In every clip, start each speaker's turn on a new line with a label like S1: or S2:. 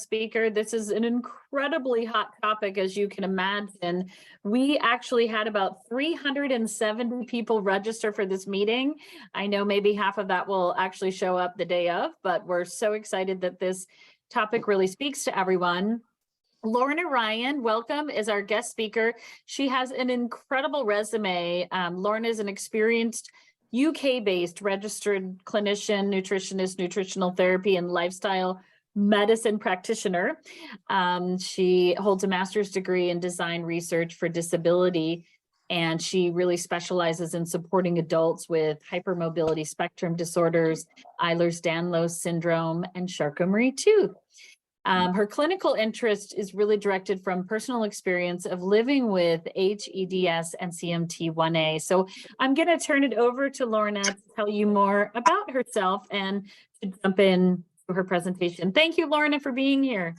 S1: speaker. This is an incredibly hot topic, as you can imagine. We actually had about 370 people register for this meeting. I know maybe half of that will actually show up the day of, but we're so excited that this topic really speaks to everyone. Lorna Ryan, welcome, is our guest speaker. She has an incredible resume. Lorna is an experienced UK-based registered clinician, nutritionist, nutritional therapy, and lifestyle medicine practitioner. She holds a master's degree in design research for disability, and she really specializes in supporting adults with hypermobility spectrum disorders, Ehlers-Danlos syndrome, and Charcot-Marie-Tooth. Her clinical interest is really directed from personal experience of living with HEDS and CMT1A. So I'm going to turn it over to Lorna to tell you more about herself and to jump in to her presentation. Thank you, Lorna, for being here.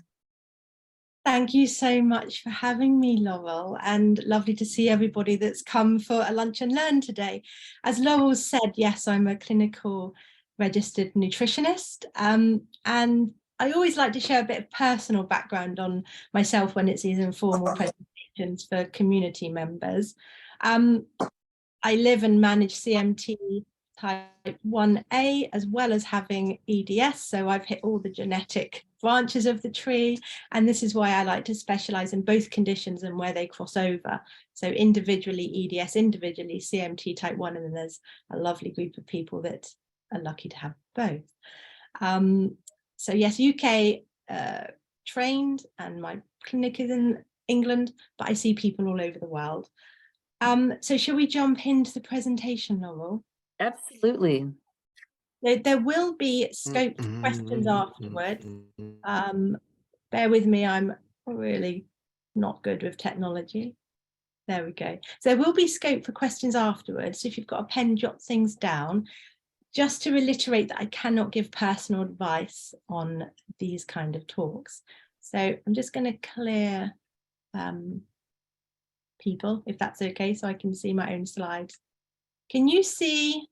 S2: Thank you so much for having me, Laurel, and lovely to see everybody that's come for a lunch and learn today. As Laurel said, yes, I'm a clinical registered nutritionist, and I always like to share a bit of personal background on myself when it's these informal presentations for community members. I live and manage CMT type 1A as well as having EDS, so I've hit all the genetic branches of the tree, and this is why I like to specialize in both conditions and where they cross over. So individually EDS, individually CMT type 1, and then there's a lovely group of people that are lucky to have both. So yes, UK trained, and my clinic is in England, but I see people all over the world. So shall we jump into the presentation, Laurel?
S1: Absolutely.
S2: There will be scope for questions afterwards. Bear with me, I'm really not good with technology. There we go. So there will be scope for questions afterwards. So if you've got a pen, jot things down. Just to reiterate that I cannot give personal advice on these kind of talks. So I'm just going to clear people, if that's okay, so I can see my own slides. Can you see?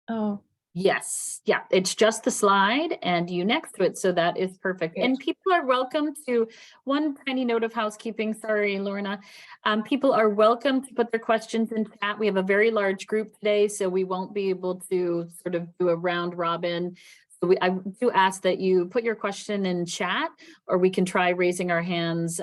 S2: Oh,
S1: yes. Yeah, it's just the slide and you next to it. So that is perfect. Good. And people are welcome to, one tiny note of housekeeping, sorry, Lorna. People are welcome to put their questions in chat. We have a very large group today, so we won't be able to sort of do a round robin. So I do ask that you put your question in chat, or we can try raising our hands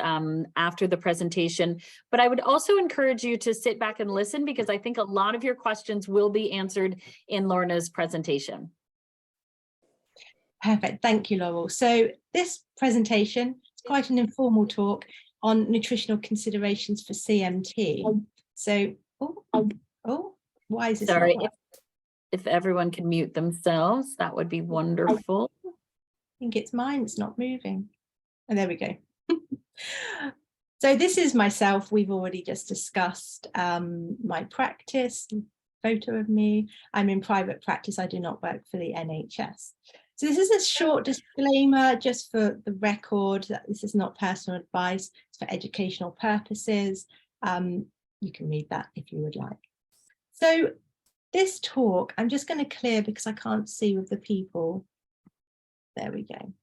S1: after the presentation. But I would also encourage you to sit back and listen, because I think a lot of your questions will be answered in Lorna's presentation.
S2: Perfect, thank you, Laurel. So this presentation is quite an informal talk on nutritional considerations for CMT. So, why is this?
S1: Sorry. If everyone can mute themselves, that would be wonderful.
S2: I think it's mine, it's not moving. And there we go. So this is myself. We've already just discussed my practice, photo of me. I'm in private practice. I do not work for the NHS. So this is a short disclaimer just for the record that this is not personal advice. It's for educational purposes. You can read that if you would like. So this talk, I'm just going to clear because I can't see with the people. There we go.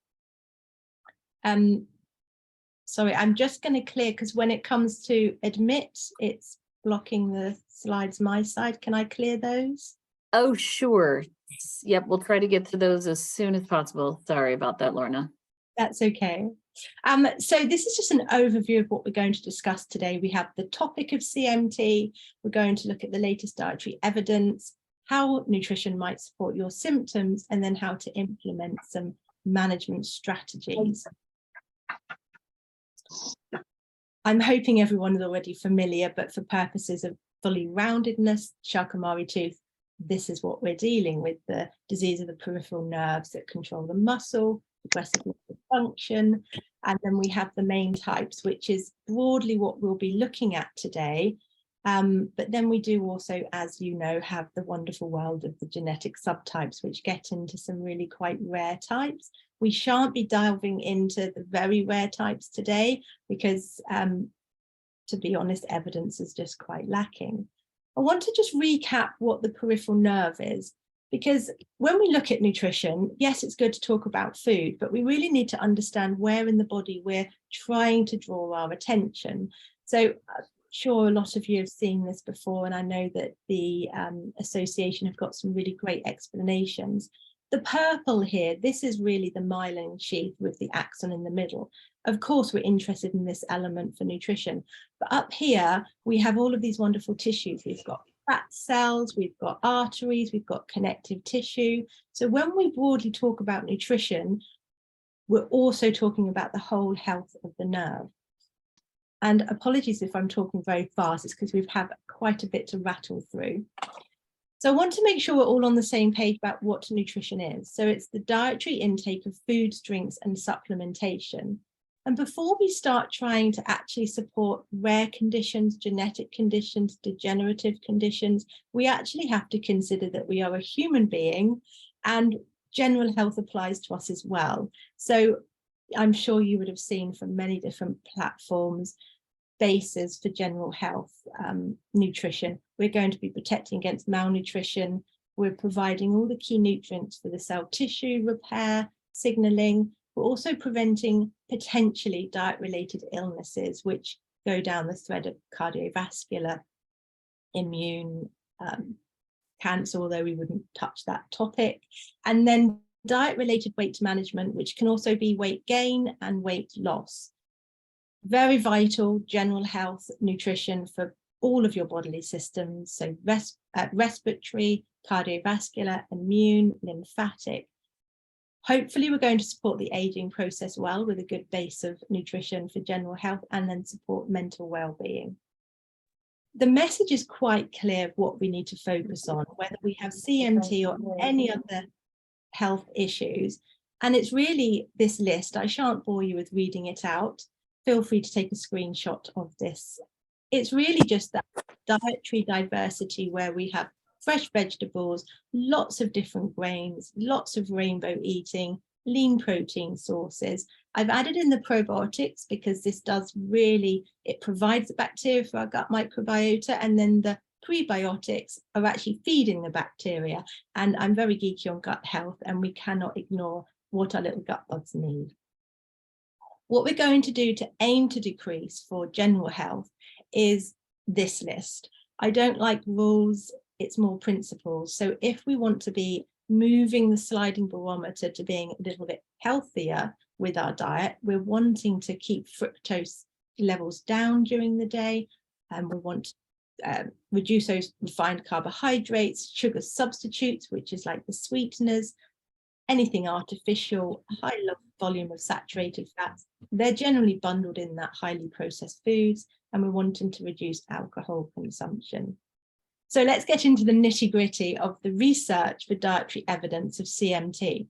S2: Sorry, I'm just going to clear because when it comes to admit, it's blocking the slides my side. Can I clear those?
S1: Oh, sure. Yep, we'll try to get to those as soon as possible. Sorry about that, Lorna.
S2: That's okay. So this is just an overview of what we're going to discuss today. We have the topic of CMT. We're going to look at the latest dietary evidence, how nutrition might support your symptoms, and then how to implement some management strategies. I'm hoping everyone is already familiar, but for purposes of fully roundedness, Charcot-Marie-Tooth, this is what we're dealing with, the disease of the peripheral nerves that control the muscle, progressive function, and then we have the main types, which is broadly what we'll be looking at today. But then we do also, as you know, have the wonderful world of the genetic subtypes, which get into some really quite rare types. We shan't be diving into the very rare types today because, to be honest, evidence is just quite lacking. I want to just recap what the peripheral nerve is, Because when we look at nutrition, yes, it's good to talk about food, but we really need to understand where in the body we're trying to draw our attention. So I'm sure a lot of you have seen this before, and I know that the association have got some really great explanations. The purple here, this is really the myelin sheath with the axon in the middle. Of course, we're interested in this element for nutrition, but up here, we have all of these wonderful tissues. We've got fat cells, we've got arteries, we've got connective tissue. So when we broadly talk about nutrition, we're also talking about the whole health of the nerve. And apologies if I'm talking very fast, it's because we've had quite a bit to rattle through. So I want to make sure we're all on the same page about what nutrition is. So it's the dietary intake of foods, drinks, and supplementation. And before we start trying to actually support rare conditions, genetic conditions, degenerative conditions, we actually have to consider that we are a human being and general health applies to us as well. So I'm sure you would have seen from many different platforms bases for general health nutrition. We're going to be protecting against malnutrition. We're providing all the key nutrients for the cell tissue repair, signaling. We're also preventing potentially diet-related illnesses, which go down the thread of cardiovascular, immune, cancer, although we wouldn't touch that topic. And then diet-related weight management, which can also be weight gain and weight loss. Very vital general health nutrition for all of your bodily systems, so respiratory, cardiovascular, immune, lymphatic. Hopefully we're going to support the aging process well with a good base of nutrition for general health and then support mental well-being. The message is quite clear of what we need to focus on, whether we have CMT or any other health issues. And it's really this list. I shan't bore you with reading it out. Feel free to take a screenshot of this. It's really just that dietary diversity where we have fresh vegetables, lots of different grains, lots of rainbow eating, lean protein sources. I've added in the probiotics because this does really, it provides the bacteria for our gut microbiota, and then the prebiotics are actually feeding the bacteria. And I'm very geeky on gut health, and we cannot ignore what our little gut bugs need. What we're going to do to aim to decrease for general health is this list. I don't like rules, it's more principles. So if we want to be moving the sliding barometer to being a little bit healthier with our diet, we're wanting to keep fructose levels down during the day, and we want to reduce those refined carbohydrates, sugar substitutes, which is like the sweeteners, anything artificial, high volume of saturated fats. They're generally bundled in that highly processed foods, and we're wanting to reduce alcohol consumption. So let's get into the nitty-gritty of the research for dietary evidence of CMT.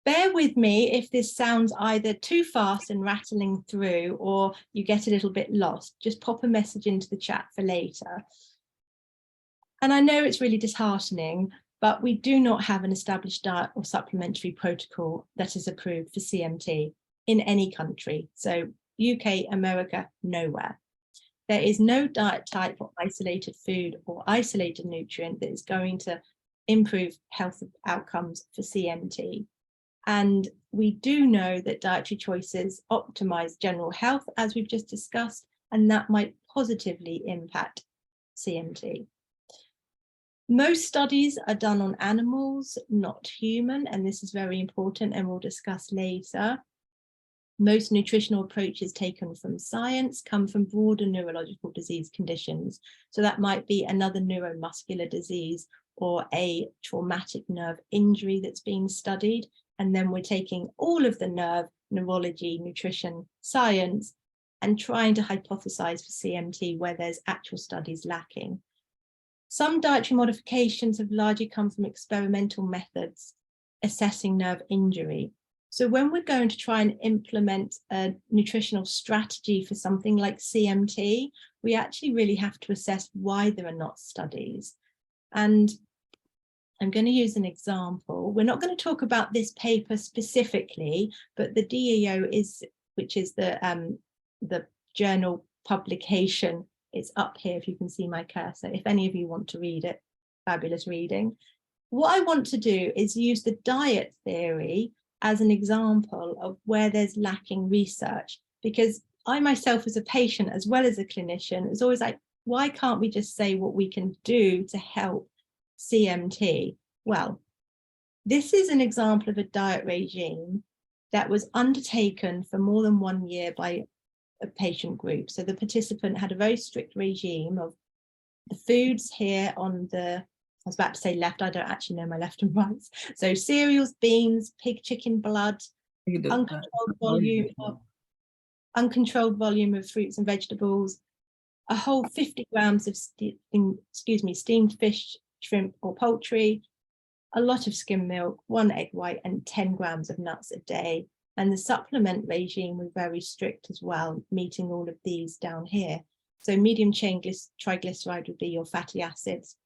S2: Bear with me if this sounds either too fast and rattling through, or you get a little bit lost. Just pop a message into the chat for later. And I know it's really disheartening, but we do not have an established diet or supplementary protocol that is approved for CMT in any country. So UK, America, nowhere. There is no diet type or isolated food or isolated nutrient that is going to improve health outcomes for CMT. And we do know that dietary choices optimize general health, as we've just discussed, and that might positively impact CMT. Most studies are done on animals, not human, and this is very important and we'll discuss later. Most nutritional approaches taken from science come from broader neurological disease conditions. So that might be another neuromuscular disease or a traumatic nerve injury that's being studied. And then we're taking all of the nerve, neurology, nutrition, science, and trying to hypothesize for CMT where there's actual studies lacking. Some dietary modifications have largely come from experimental methods assessing nerve injury. So when we're going to try and implement a nutritional strategy for something like CMT, we actually really have to assess why there are not studies. And I'm going to use an example. We're not going to talk about this paper specifically, but the DEO which is the journal publication, it's up here if you can see my cursor. If any of you want to read it, fabulous reading. what I want to do is use the diet theory as an example of where there's lacking research, because I myself as a patient as well as a clinician is always like, why can't we just say what we can do to help CMT? Well, this is an example of a diet regime that was undertaken for more than 1 year by a patient group. So the participant had a very strict regime of the foods here on the, I was about to say left, I don't actually know my left and right. So cereals, beans, pig, chicken, blood, uncontrolled volume of fruits and vegetables, a whole 50 grams of steamed fish, shrimp or poultry, a lot of skim milk, 1 egg white and 10 grams of nuts a day. And the supplement regime was very strict as well, meeting all of these down here. So medium chain triglyceride would be your fatty acids.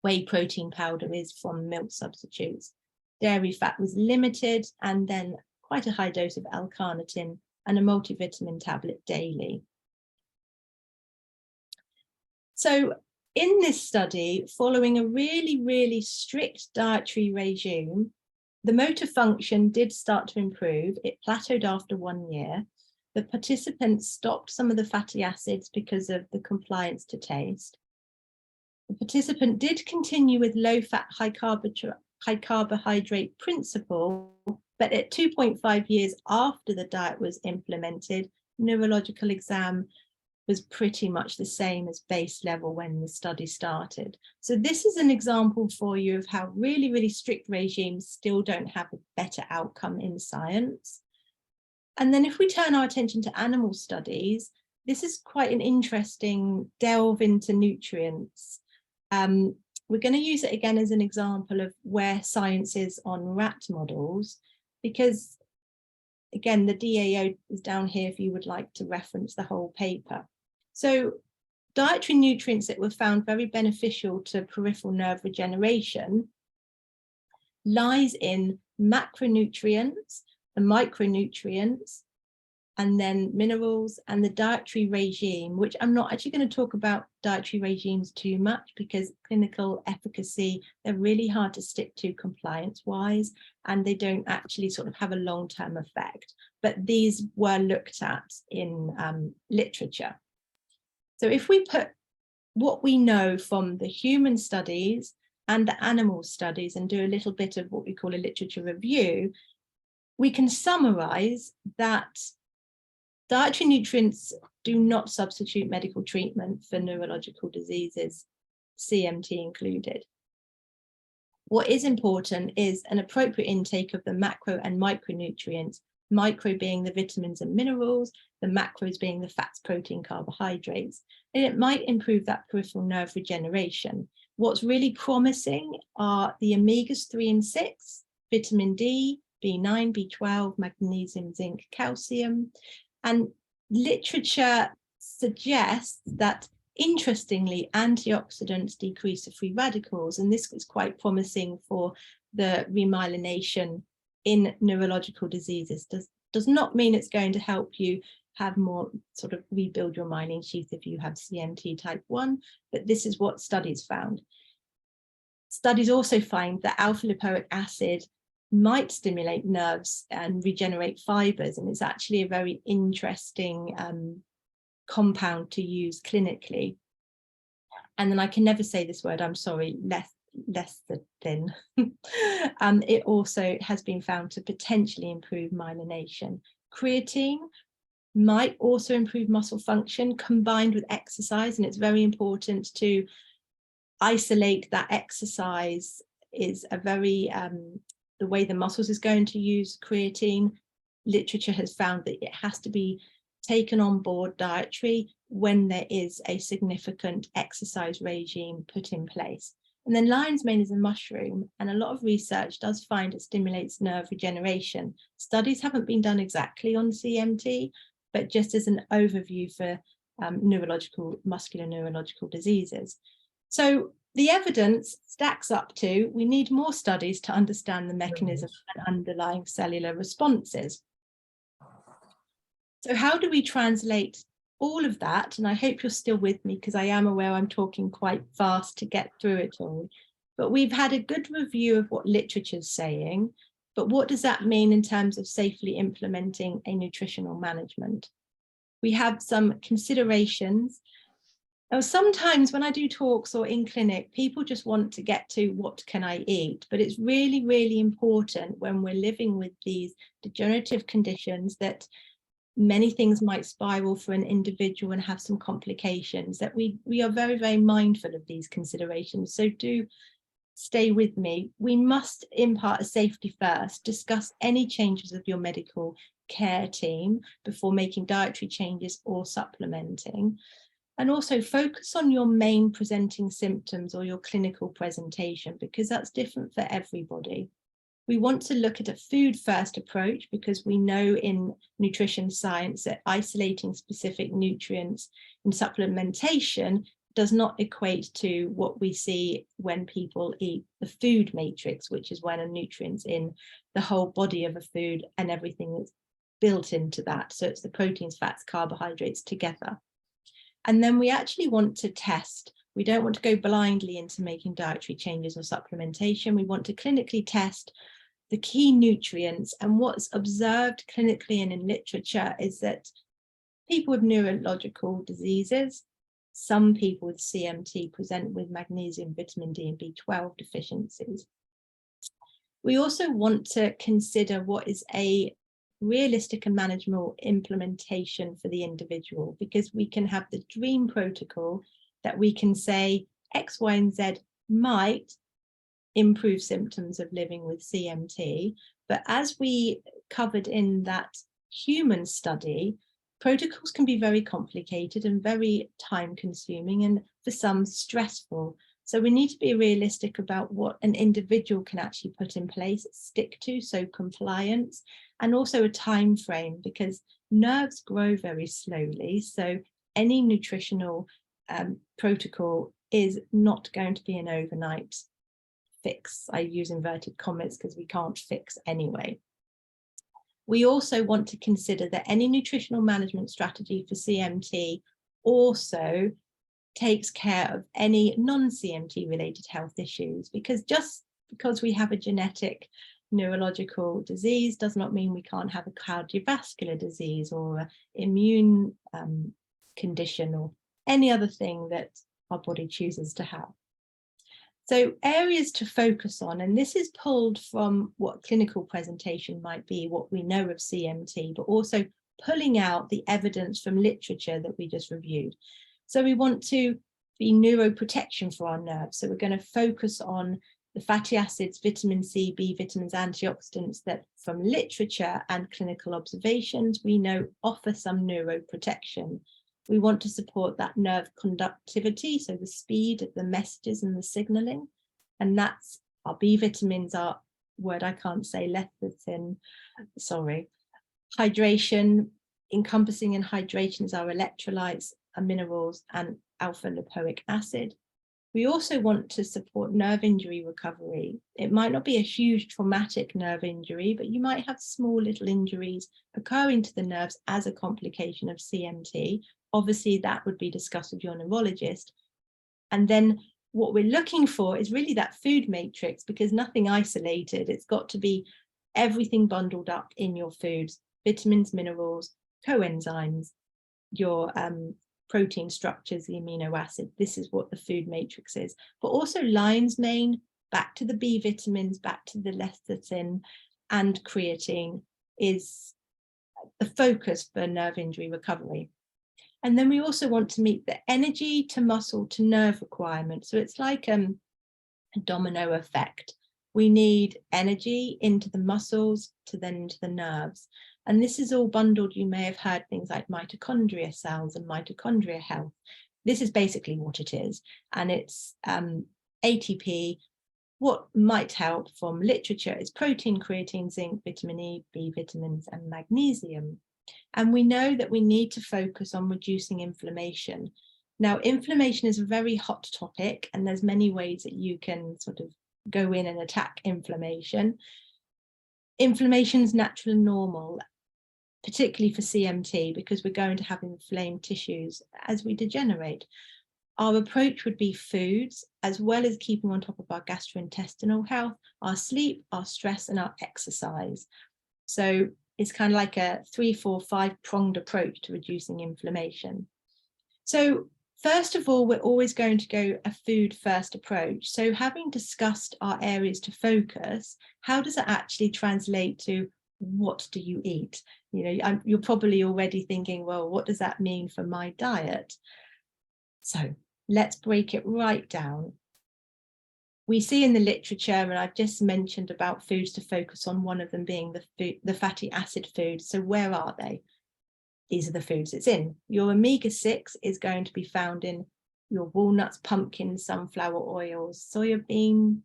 S2: Whey protein powder is from milk substitutes. Dairy fat was limited, and then quite a high dose of L-carnitine and a multivitamin tablet daily. So in this study, following a really, really strict dietary regime, the motor function did start to improve. It plateaued after 1 year. The participants stopped some of the fatty acids because of the compliance to taste. The participant did continue with low-fat, high carbohydrate principle, but at 2.5 years after the diet was implemented, neurological exam was pretty much the same as base level when the study started. So this is an example for you of how really, really strict regimes still don't have a better outcome in science. And then if we turn our attention to animal studies, this is quite an interesting delve into nutrients. We're going to use it again as an example of where science is on rat models, because again, the DAO is down here if you would like to reference the whole paper. So dietary nutrients that were found very beneficial to peripheral nerve regeneration lies in macronutrients, the micronutrients, and then minerals and the dietary regime, which I'm not actually going to talk about dietary regimes too much because clinical efficacy, they're really hard to stick to compliance-wise, and they don't actually sort of have a long-term effect. But these were looked at in literature. So if we put what we know from the human studies and the animal studies and do a little bit of what we call a literature review, we can summarize that dietary nutrients do not substitute medical treatment for neurological diseases, CMT included. What is important is an appropriate intake of the macro and micronutrients, micro being the vitamins and minerals, the macros being the fats, protein, carbohydrates, and it might improve that peripheral nerve regeneration. What's really promising are the omegas 3 and 6, vitamin D, B9, B12, magnesium, zinc, calcium, and literature suggests that, interestingly, antioxidants decrease the free radicals, and this is quite promising for the remyelination in neurological diseases. Does not mean it's going to help you have more sort of rebuild your myelin sheath if you have CMT type 1, but this is what studies found. Studies also find that alpha lipoic acid might stimulate nerves and regenerate fibers, and it's actually a very interesting compound to use clinically. And then I can never say this word, I'm sorry, lecithin. It also has been found to potentially improve myelination. Creatine might also improve muscle function combined with exercise, and it's very important to isolate that exercise is a very the way the muscles is going to use creatine. Literature has found that it has to be taken on board dietary when there is a significant exercise regime put in place. And then lion's mane is a mushroom, and a lot of research does find it stimulates nerve regeneration. Studies haven't been done exactly on CMT, but just as an overview for muscular neurological diseases. So the evidence stacks up to, we need more studies to understand the mechanism and underlying cellular responses. So how do we translate all of that? And I hope you're still with me because I am aware I'm talking quite fast to get through it all. But we've had a good review of what literature's saying, but what does that mean in terms of safely implementing a nutritional management? We have some considerations. Now, sometimes when I do talks or in clinic, people just want to get to what can I eat? But it's really, really important when we're living with these degenerative conditions that many things might spiral for an individual and have some complications, that we are very, very mindful of these considerations. So do stay with me. We must impart a safety first, discuss any changes with your medical care team before making dietary changes or supplementing. And also focus on your main presenting symptoms or your clinical presentation, because that's different for everybody. We want to look at a food first approach because we know in nutrition science that isolating specific nutrients in supplementation does not equate to what we see when people eat the food matrix, which is when a nutrient's in the whole body of a food and everything that's built into that. So it's the proteins, fats, carbohydrates together. And then we actually want to test. We don't want to go blindly into making dietary changes or supplementation. We want to clinically test the key nutrients. And what's observed clinically and in literature is that people with neurological diseases, some people with CMT present with magnesium, vitamin D and B12 deficiencies. We also want to consider what is a realistic and manageable implementation for the individual, because we can have the dream protocol that we can say X, Y, and Z might improve symptoms of living with CMT. But as we covered in that human study, protocols can be very complicated and very time consuming and for some stressful. So we need to be realistic about what an individual can actually put in place, stick to, so compliance, and also a time frame, because nerves grow very slowly. So any nutritional protocol is not going to be an overnight fix. I use inverted commas because we can't fix anyway. We also want to consider that any nutritional management strategy for CMT also takes care of any non-CMT related health issues, because just because we have a genetic neurological disease does not mean we can't have a cardiovascular disease or an immune condition or any other thing that our body chooses to have. So areas to focus on, and this is pulled from what clinical presentation might be, what we know of CMT, but also pulling out the evidence from literature that we just reviewed. So we want to be neuroprotection for our nerves. So we're going to focus on the fatty acids, vitamin C, B vitamins, antioxidants that from literature and clinical observations, we know offer some neuroprotection. We want to support that nerve conductivity, so the speed of the messages and the signaling. And that's our B vitamins, our word I can't say, lecithin, sorry. Hydration, encompassing in hydration is our electrolytes, our minerals and alpha lipoic acid. We also want to support nerve injury recovery. It might not be a huge traumatic nerve injury, but you might have small little injuries occurring to the nerves as a complication of CMT. Obviously, that would be discussed with your neurologist. And then what we're looking for is really that food matrix, because nothing isolated. It's got to be everything bundled up in your foods, vitamins, minerals, coenzymes, your protein structures, the amino acid. This is what the food matrix is. But also lion's mane, back to the B vitamins, back to the lecithin and creatine is the focus for nerve injury recovery. And then we also want to meet the energy to muscle to nerve requirement. So it's like a domino effect. We need energy into the muscles to then into the nerves. And this is all bundled. You may have heard things like mitochondria cells and mitochondria health. This is basically what it is. And it's ATP. What might help from literature is protein, creatine, zinc, vitamin E, B vitamins, and magnesium. And we know that we need to focus on reducing inflammation. Now, inflammation is a very hot topic, and there's many ways that you can sort of go in and attack inflammation. Inflammation is natural and normal, particularly for CMT, because we're going to have inflamed tissues as we degenerate. Our approach would be foods, as well as keeping on top of our gastrointestinal health, our sleep, our stress, and our exercise. So it's kind of like a 3, 4, 5-pronged approach to reducing inflammation. So first of all, we're always going to go a food first approach. So having discussed our areas to focus, how does it actually translate to what do you eat? You know, you're probably already thinking, well, what does that mean for my diet? So let's break it right down. We see in the literature, and I've just mentioned about foods to focus on, one of them being the fatty acid foods. So where are they? These are the foods it's in. Your omega-6 is going to be found in your walnuts, pumpkins, sunflower oils, soybean.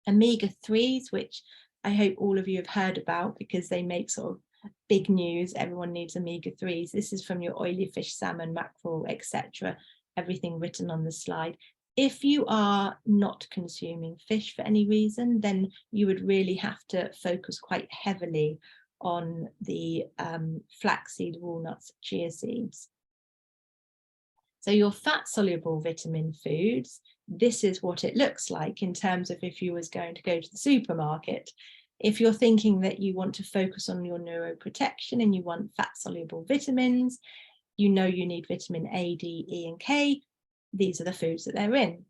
S2: Omega-3s, which I hope all of you have heard about because they make sort of big news. Everyone needs omega-3s. This is from your oily fish, salmon, mackerel, etc. Everything written on the slide. If you are not consuming fish for any reason, then you would really have to focus quite heavily on the flaxseed, walnuts, chia seeds. So your fat-soluble vitamin foods, this is what it looks like in terms of if you was going to go to the supermarket. If you're thinking that you want to focus on your neuroprotection and you want fat-soluble vitamins, you know you need vitamin A, D, E, and K. These are the foods that they're in.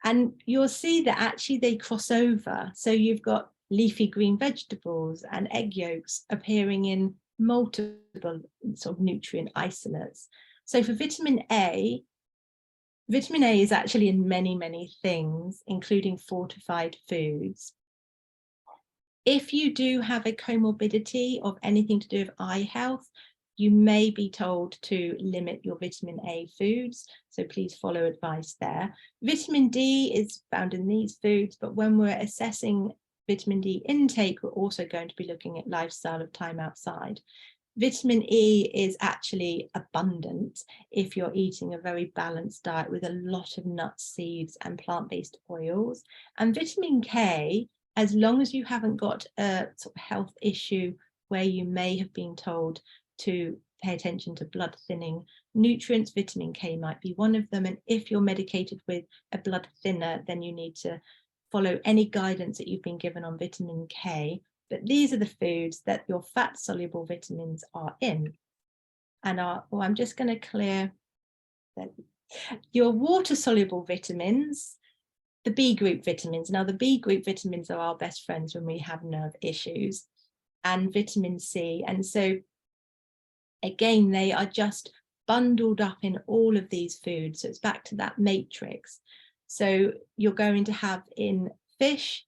S2: And you'll see that actually they cross over. So you've got leafy green vegetables and egg yolks appearing in multiple sort of nutrient isolates. So for vitamin A is actually in many, many things, including fortified foods. If you do have a comorbidity of anything to do with eye health, you may be told to limit your vitamin A foods, so please follow advice there. Vitamin D is found in these foods, but when we're assessing vitamin D intake, we're also going to be looking at lifestyle of time outside. Vitamin E is actually abundant if you're eating a very balanced diet with a lot of nuts, seeds, and plant-based oils. And vitamin K, as long as you haven't got a sort of health issue where you may have been told to pay attention to blood thinning nutrients, vitamin K might be one of them. And if you're medicated with a blood thinner, then you need to follow any guidance that you've been given on vitamin K. But these are the foods that your fat soluble vitamins are in. And I'm just going to clear that your water soluble vitamins, the B group vitamins. Now the B group vitamins are our best friends when we have nerve issues, and vitamin C. And so again, they are just bundled up in all of these foods. So it's back to that matrix. So you're going to have in fish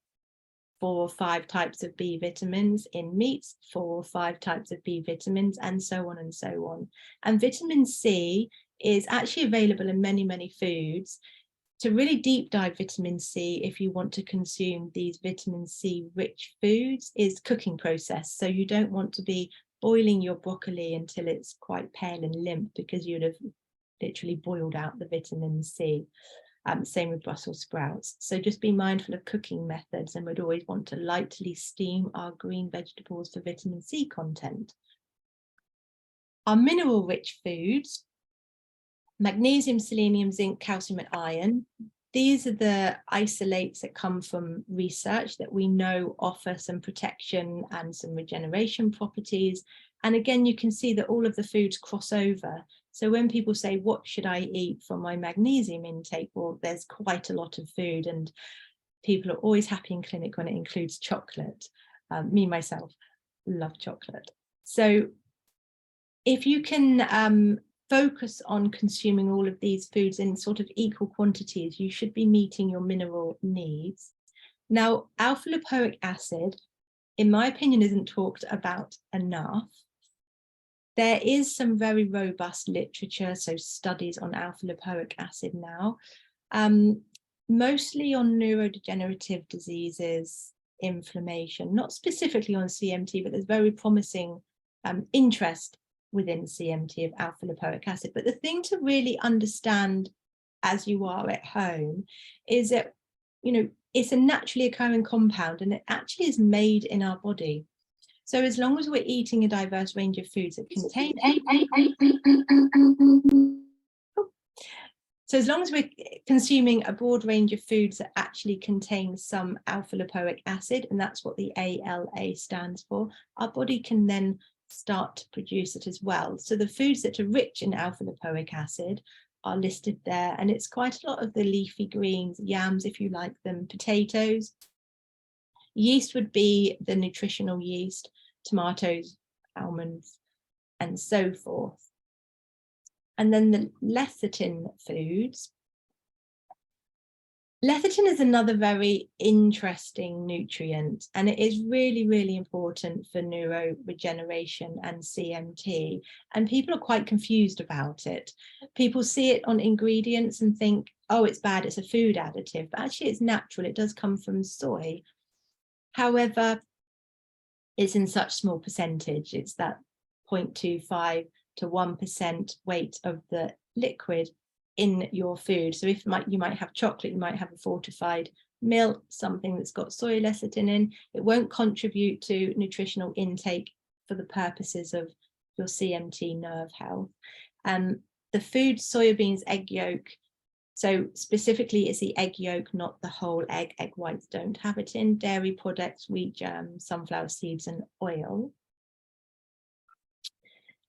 S2: 4 or 5 types of B vitamins, in meats 4 or 5 types of B vitamins, and so on and so on. And vitamin C is actually available in many, many foods. To really deep dive vitamin C, if you want to consume these vitamin C rich foods, is cooking process. So you don't want to be boiling your broccoli until it's quite pale and limp, because you'd have literally boiled out the vitamin C. Same with Brussels sprouts. So just be mindful of cooking methods, and we'd always want to lightly steam our green vegetables for vitamin C content. Our mineral rich foods, magnesium, selenium, zinc, calcium, and iron. These are the isolates that come from research that we know offer some protection and some regeneration properties. And again, you can see that all of the foods cross over. So when people say, what should I eat for my magnesium intake? Well, there's quite a lot of food, and people are always happy in clinic when it includes chocolate. Me, myself, love chocolate. So if you can focus on consuming all of these foods in sort of equal quantities, you should be meeting your mineral needs. Now, alpha lipoic acid, in my opinion, isn't talked about enough. There is some very robust literature, so studies on alpha lipoic acid now, mostly on neurodegenerative diseases, inflammation, not specifically on CMT, but there's very promising interest within CMT of alpha lipoic acid. But the thing to really understand as you are at home is that, you know, it's a naturally occurring compound, and it actually is made in our body. So as long as we're eating a diverse range of foods that contain So as long as we're consuming a broad range of foods that actually contain some alpha lipoic acid, and that's what the ALA stands for, our body can then start to produce it as well. So the foods that are rich in alpha lipoic acid are listed there, and it's quite a lot of the leafy greens, yams if you like them, potatoes. Yeast would be the nutritional yeast, tomatoes, almonds, and so forth. And then the lecithin foods. Lecithin is another very interesting nutrient, and it is really, really important for neuroregeneration and CMT. And people are quite confused about it. People see it on ingredients and think, oh, it's bad, it's a food additive, but actually it's natural. It does come from soy. However, it's in such small percentage. It's that 0.25 to 1% weight of the liquid in your food. So if you might have chocolate, you might have a fortified milk, something that's got soy lecithin in, it won't contribute to nutritional intake for the purposes of your CMT nerve health. The food, soybeans, egg yolk, so specifically it's the egg yolk, not the whole egg. Egg whites don't have it in. Dairy products, wheat germ, sunflower seeds and oil.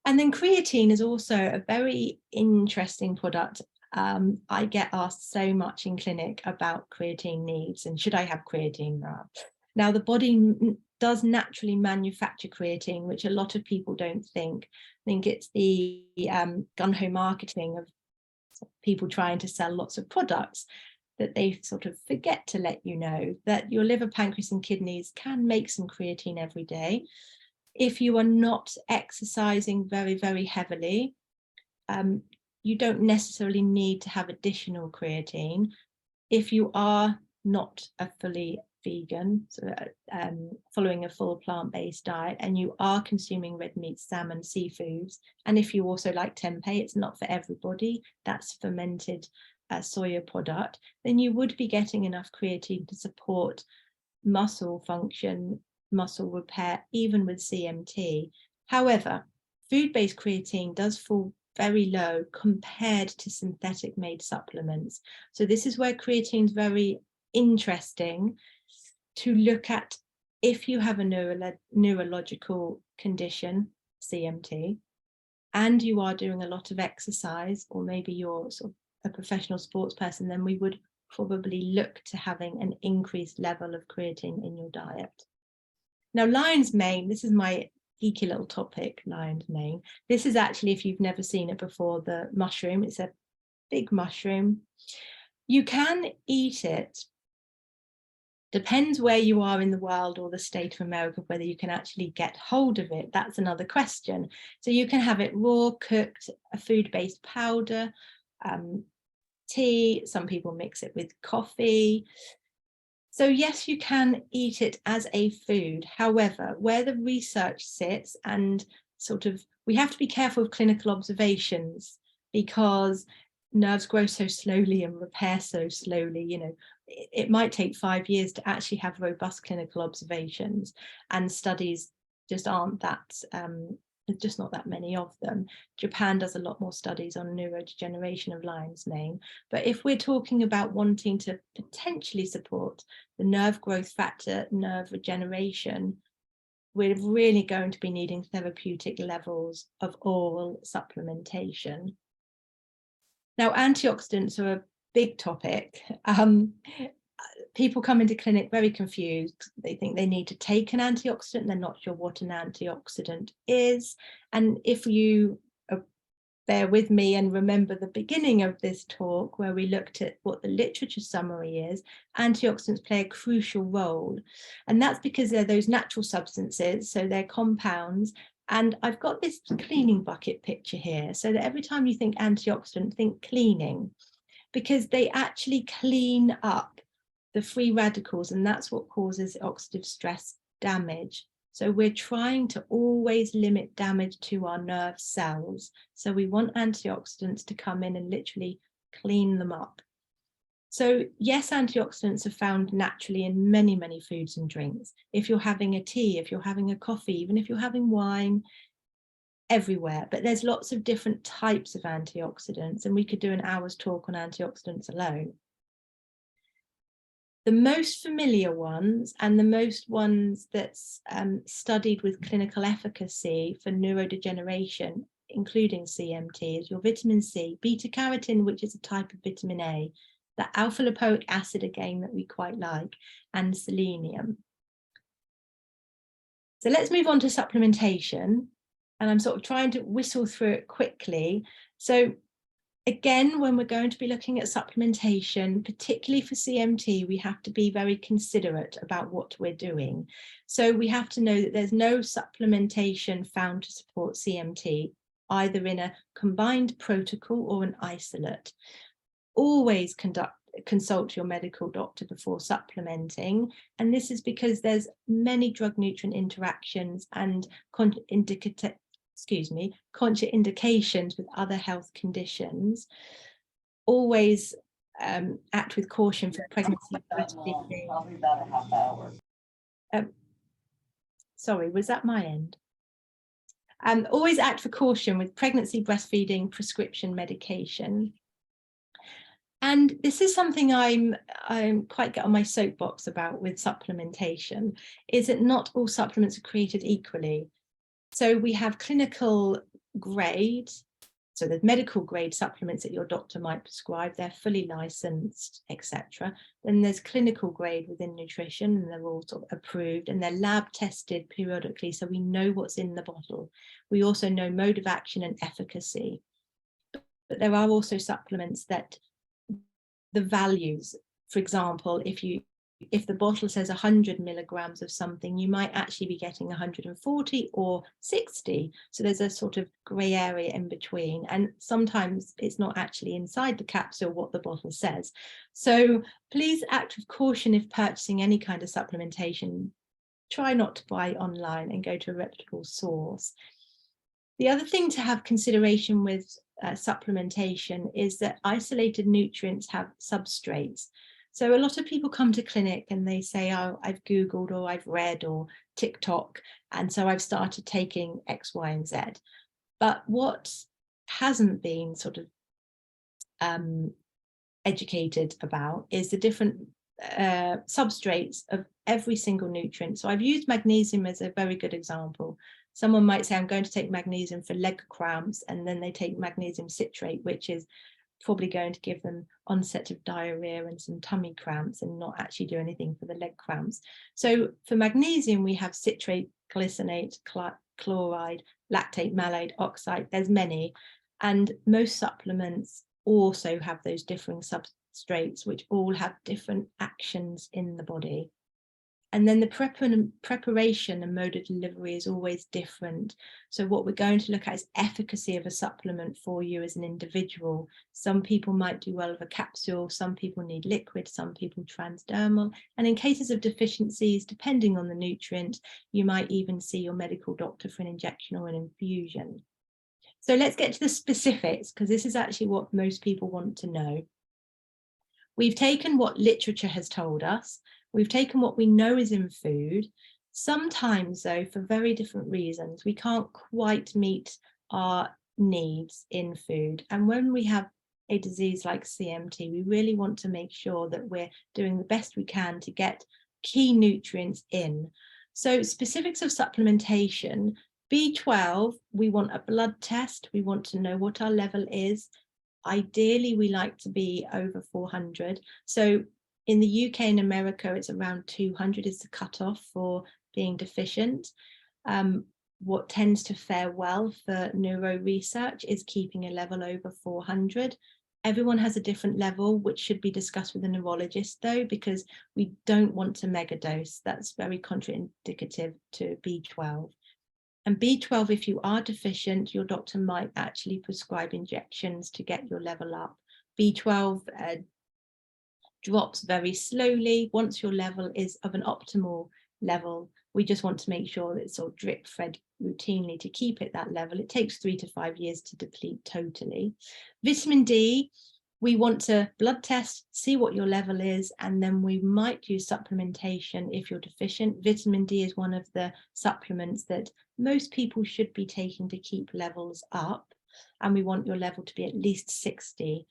S2: And then creatine is also a very interesting product. I get asked so much in clinic about creatine needs and should I have creatine now? Now the body does naturally manufacture creatine, which a lot of people don't think. I think it's the gung-ho marketing of people trying to sell lots of products that they sort of forget to let you know that your liver, pancreas and kidneys can make some creatine every day. If you are not exercising very, very heavily, you don't necessarily need to have additional creatine. If you are not a fully vegan, so following a full plant-based diet, and you are consuming red meat, salmon, seafoods, and if you also like tempeh, it's not for everybody, that's fermented soya product, then you would be getting enough creatine to support muscle function, muscle repair, even with CMT. However, food-based creatine does fall very low compared to synthetic made supplements. So this is where creatine is very interesting to look at if you have a neurological condition, CMT, and you are doing a lot of exercise, or maybe you're sort of a professional sports person, then we would probably look to having an increased level of creatine in your diet. Now, lion's mane, this is my geeky little topic, lion's mane. This is actually, if you've never seen it before, the mushroom. It's a big mushroom. You can eat it. Depends where you are in the world or the state of America, whether you can actually get hold of it. That's another question. So you can have it raw, cooked, a food-based powder, tea. Some people mix it with coffee. So yes, you can eat it as a food. However, where the research sits, and sort of, we have to be careful of clinical observations because nerves grow so slowly and repair so slowly. You know, it might take 5 years to actually have robust clinical observations, and studies just aren't that, there's just not that many of them. Japan does a lot more studies on neurodegeneration of lion's mane. But if we're talking about wanting to potentially support the nerve growth factor, nerve regeneration, we're really going to be needing therapeutic levels of oral supplementation. Now, antioxidants are a big topic. People come into clinic very confused. They think they need to take an antioxidant. They're not sure what an antioxidant is. And if you bear with me and remember the beginning of this talk where we looked at what the literature summary is, antioxidants play a crucial role. And that's because they're those natural substances, so they're compounds. And I've got this cleaning bucket picture here, so that every time you think antioxidant, think cleaning, because they actually clean up the free radicals, and that's what causes oxidative stress damage. So we're trying to always limit damage to our nerve cells. So we want antioxidants to come in and literally clean them up. So yes, antioxidants are found naturally in many, many foods and drinks. If you're having a tea, if you're having a coffee, even if you're having wine, everywhere, but there's lots of different types of antioxidants, and we could do an hour's talk on antioxidants alone. The most familiar ones, and the most ones that's studied with clinical efficacy for neurodegeneration, including CMT, is your vitamin C, beta carotene, which is a type of vitamin A, the alpha lipoic acid again that we quite like, and selenium. So let's move on to supplementation, and I'm sort of trying to whistle through it quickly. So again, when we're going to be looking at supplementation, particularly for CMT, we have to be very considerate about what we're doing. So we have to know that there's no supplementation found to support CMT, either in a combined protocol or an isolate. Always consult your medical doctor before supplementing, and this is because there's many drug-nutrient interactions and contraindications with other health conditions. Always act with caution for pregnancy.
S3: Probably about a half hour.
S2: Sorry, was that my end? Always act for caution with pregnancy, breastfeeding, prescription medication. And this is something I'm quite get on my soapbox about with supplementation, is that not all supplements are created equally. So we have clinical grade, so there's medical grade supplements that your doctor might prescribe, they're fully licensed, etc. Then there's clinical grade within nutrition, and they're all sort of approved, and they're lab tested periodically, so we know what's in the bottle. We also know mode of action and efficacy. But there are also supplements that the values, for example, if the bottle says 100 milligrams of something, you might actually be getting 140 or 60. So there's a sort of grey area in between. And sometimes it's not actually inside the capsule what the bottle says. So please act with caution if purchasing any kind of supplementation. Try not to buy online and go to a reputable source. The other thing to have consideration with supplementation is that isolated nutrients have substrates. So a lot of people come to clinic and they say, oh, I've Googled or I've read or TikTok, and so I've started taking X, Y, and Z. But what hasn't been sort of educated about is the different substrates of every single nutrient. So I've used magnesium as a very good example. Someone might say, I'm going to take magnesium for leg cramps, and then they take magnesium citrate, which is probably going to give them onset of diarrhea and some tummy cramps and not actually do anything for the leg cramps. So for magnesium, we have citrate, glycinate, chloride, lactate, malate, oxide, there's many. And most supplements also have those differing substrates, which all have different actions in the body. And then the preparation and mode of delivery is always different. So what we're going to look at is efficacy of a supplement for you as an individual. Some people might do well with a capsule, some people need liquid, some people transdermal. And in cases of deficiencies, depending on the nutrient, you might even see your medical doctor for an injection or an infusion. So let's get to the specifics, because this is actually what most people want to know. We've taken what literature has told us. We've taken what we know is in food. Sometimes, though, for very different reasons, we can't quite meet our needs in food. And when we have a disease like CMT, we really want to make sure that we're doing the best we can to get key nutrients in. So specifics of supplementation, B12, we want a blood test. We want to know what our level is. Ideally, we like to be over 400. So in the UK and America, it's around 200 is the cutoff for being deficient. What tends to fare well for neuro research is keeping a level over 400. Everyone has a different level, which should be discussed with a neurologist, though, because we don't want to megadose. That's very contraindicative to B12. And B12, if you are deficient, your doctor might actually prescribe injections to get your level up. B12 drops very slowly. Once your level is of an optimal level, we just want to make sure that it's sort of drip fed routinely to keep it that level. It takes 3 to 5 years to deplete totally. Vitamin D, We want to blood test, see what your level is, and then we might use supplementation if you're deficient. Vitamin D is one of the supplements that most people should be taking to keep levels up, and we want your level to be at least 60.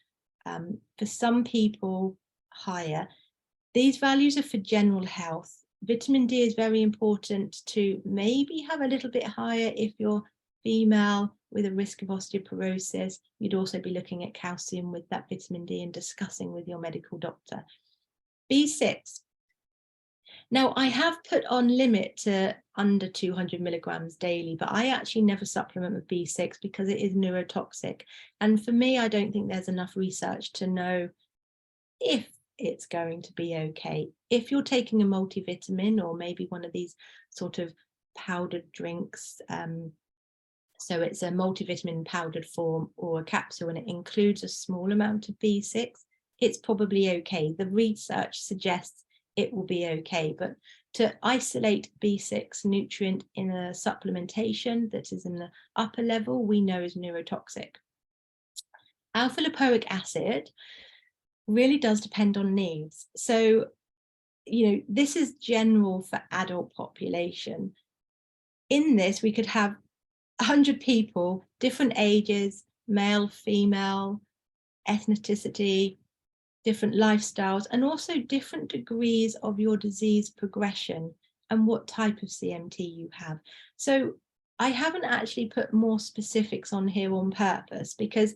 S2: For some people, higher. These values are for general health. Vitamin D is very important to maybe have a little bit higher if you're female with a risk of osteoporosis. You'd also be looking at calcium with that vitamin D and discussing with your medical doctor. B6. Now, I have put on limit to under 200 milligrams daily, but I actually never supplement with B6 because it is neurotoxic. And for me, I don't think there's enough research to know if it's going to be okay. If you're taking a multivitamin or maybe one of these sort of powdered drinks, so it's a multivitamin powdered form or a capsule and it includes a small amount of B6, it's probably okay. The research suggests it will be okay, but to isolate B6 nutrient in a supplementation that is in the upper level, we know is neurotoxic. Alpha lipoic acid really does depend on needs. So, you know, this is general for adult population. In this, we could have 100 people, different ages, male, female, ethnicity, different lifestyles, and also different degrees of your disease progression and what type of CMT you have. So I haven't actually put more specifics on here on purpose because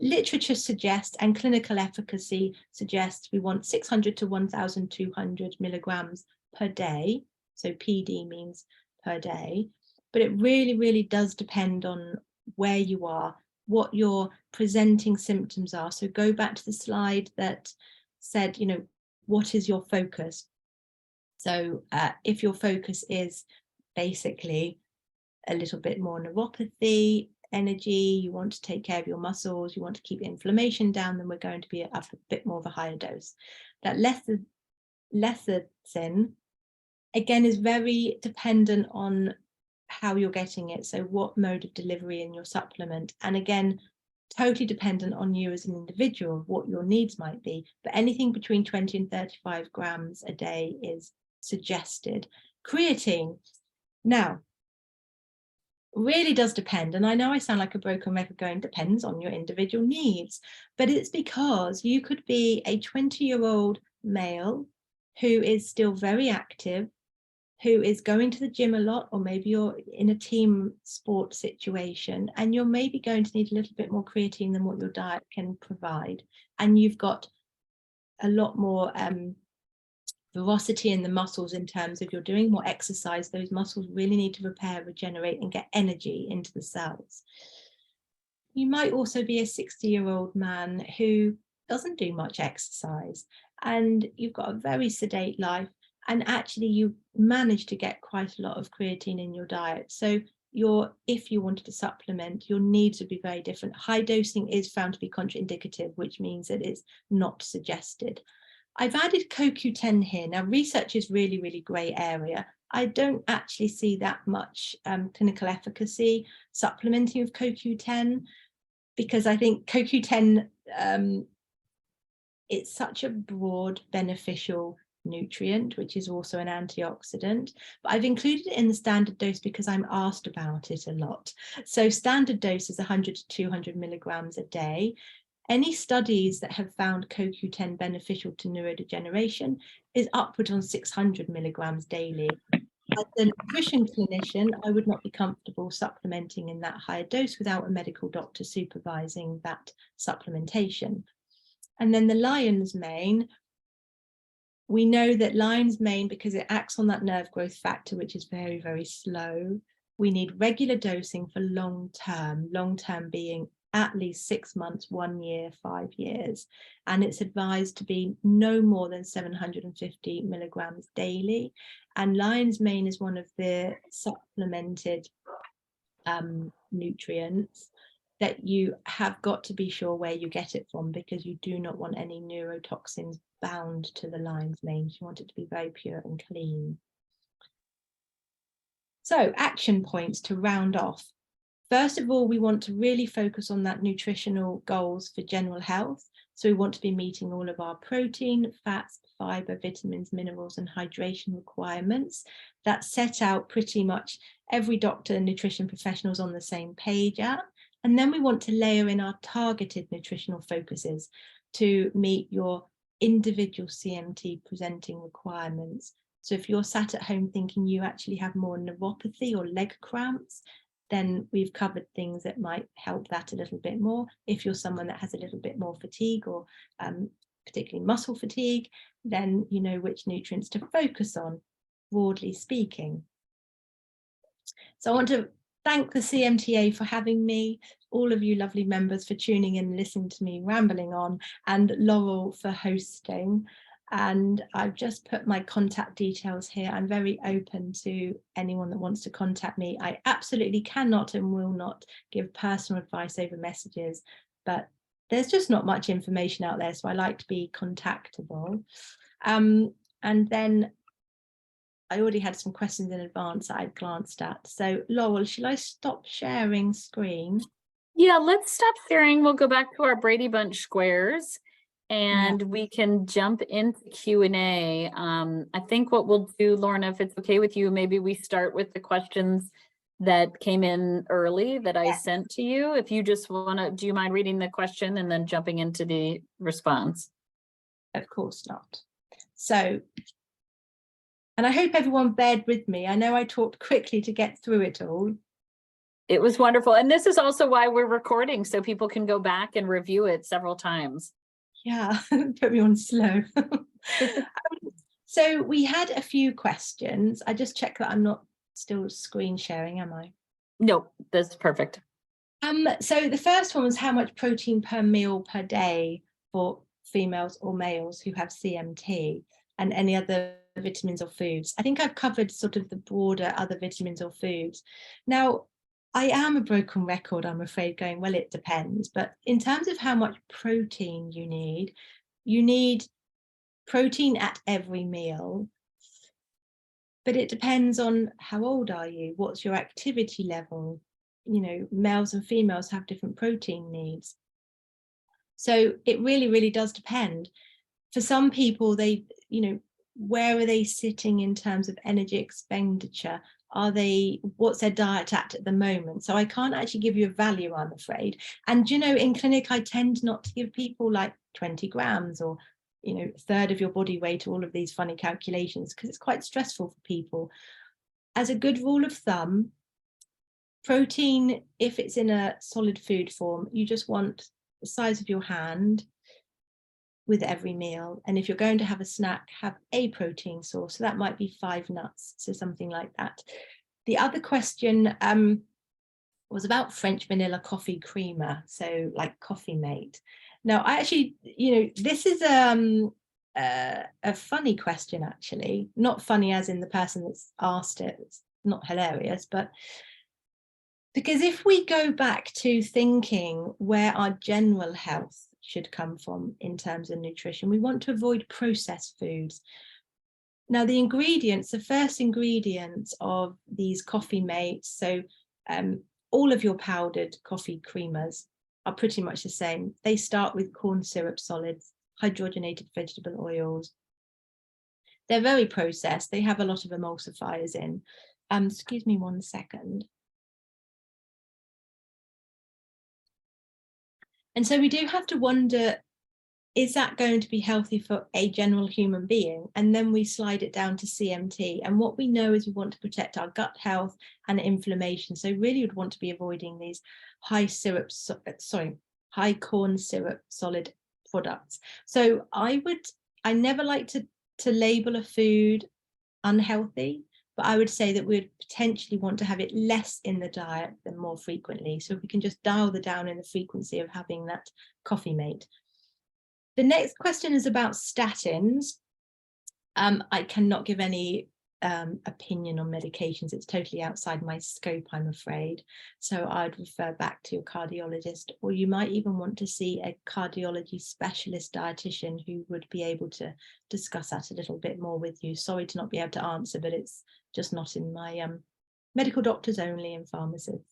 S2: literature suggests and clinical efficacy suggests we want 600 to 1,200 milligrams per day. So PD means per day, but it really, really does depend on where you are, what your presenting symptoms are. So go back to the slide that said, you know, what is your focus? So if your focus is basically a little bit more neuropathy, energy, you want to take care of your muscles, you want to keep inflammation down, then we're going to be up a bit more of a higher dose. That lecithin, again, is very dependent on how you're getting it. So what mode of delivery in your supplement. And again, totally dependent on you as an individual, what your needs might be. But anything between 20 and 35 grams a day is suggested. Creatine. Now, really does depend. And I know I sound like a broken record going, depends on your individual needs, but it's because you could be a 20-year-old male who is still very active, who is going to the gym a lot, or maybe you're in a team sport situation and you're maybe going to need a little bit more creatine than what your diet can provide. And you've got a lot more velocity in the muscles in terms of you're doing more exercise. Those muscles really need to repair, regenerate, and get energy into the cells. You might also be a 60-year-old man who doesn't do much exercise and you've got a very sedate life, and actually you manage to get quite a lot of creatine in your diet. So if you wanted to supplement, your needs would be very different. High dosing is found to be contraindicative, which means that it's not suggested. I've added CoQ10 here. Now, research is really, really grey area. I don't actually see that much clinical efficacy supplementing with CoQ10 because I think CoQ10, it's such a broad beneficial nutrient, which is also an antioxidant, but I've included it in the standard dose because I'm asked about it a lot. So standard dose is 100 to 200 milligrams a day. Any studies that have found CoQ10 beneficial to neurodegeneration is upward on 600 milligrams daily. As a nutrition clinician, I would not be comfortable supplementing in that higher dose without a medical doctor supervising that supplementation. And then the lion's mane, we know that lion's mane, because it acts on that nerve growth factor, which is very, very slow, we need regular dosing for long term being at least 6 months, 1 year, 5 years. And it's advised to be no more than 750 milligrams daily. And lion's mane is one of the supplemented nutrients that you have got to be sure where you get it from, because you do not want any neurotoxins bound to the lion's mane. You want it to be very pure and clean. So action points to round off. First of all, we want to really focus on that nutritional goals for general health. So we want to be meeting all of our protein, fats, fiber, vitamins, minerals, and hydration requirements. That's set out pretty much every doctor and nutrition professionals on the same page at. And then we want to layer in our targeted nutritional focuses to meet your individual CMT presenting requirements. So if you're sat at home thinking you actually have more neuropathy or leg cramps, then we've covered things that might help that a little bit more. If you're someone that has a little bit more fatigue or particularly muscle fatigue, then you know which nutrients to focus on, broadly speaking. So I want to thank the CMTA for having me, all of you lovely members for tuning in and listening to me rambling on, and Laurel for hosting. And I've just put my contact details here. I'm very open to anyone that wants to contact me. I absolutely cannot and will not give personal advice over messages, but there's just not much information out there, so I like to be contactable. And then I already had some questions in advance that I'd glanced at. So Laurel, shall I stop sharing screen?
S1: Yeah, let's stop sharing. We'll go back to our Brady Bunch squares and we can jump into Q&A. I think what we'll do, Lorna, if it's okay with you, maybe we start with the questions that came in early that I sent to you. If you just want to, do you mind reading the question and then jumping into the response?
S2: Of course not. So, and I hope everyone bared with me. I know I talked quickly to get through it all.
S1: It was wonderful. And this is also why we're recording, so people can go back and review it several times.
S2: Yeah, put me on slow. So we had a few questions. I just checked that I'm not still screen sharing, am I?
S1: No, that's perfect.
S2: So the first one was how much protein per meal per day for females or males who have CMT, and any other vitamins or foods. I think I've covered sort of the broader other vitamins or foods. Now, I am a broken record, I'm afraid, going, well, it depends. But in terms of how much protein you need protein at every meal. But it depends on how old are you, what's your activity level. You know, males and females have different protein needs. So it really, really does depend. For some people, they, you know, where are they sitting in terms of energy expenditure? What's their diet at the moment? So I can't actually give you a value, I'm afraid. And, you know, in clinic, I tend not to give people like 20 grams or, you know, a third of your body weight, all of these funny calculations, because it's quite stressful for people. As a good rule of thumb, protein, if it's in a solid food form, you just want the size of your hand with every meal. And if you're going to have a snack, have a protein source. So that might be 5 nuts, so something like that. The other question was about French vanilla coffee creamer, so like Coffee Mate. Now, I actually, you know, this is a funny question, actually. Not funny as in the person that's asked it, it's not hilarious, but because if we go back to thinking where our general health should come from in terms of nutrition, we want to avoid processed foods. Now, the ingredients, the first ingredients of these Coffee Mates, so all of your powdered coffee creamers are pretty much the same. They start with corn syrup solids, hydrogenated vegetable oils. They're very processed. They have a lot of emulsifiers in. Excuse me 1 second. And so we do have to wonder, is that going to be healthy for a general human being? And then we slide it down to CMT. And what we know is we want to protect our gut health and inflammation. So really would want to be avoiding these high corn syrup solid products. So I never like to label a food unhealthy, but I would say that we'd potentially want to have it less in the diet than more frequently. So if we can just dial down in the frequency of having that Coffee Mate. The next question is about statins. I cannot give any opinion on medications. It's totally outside my scope, I'm afraid. So I'd refer back to your cardiologist, or you might even want to see a cardiology specialist dietitian who would be able to discuss that a little bit more with you. Sorry to not be able to answer, but it's just not in my medical doctors only and pharmacists.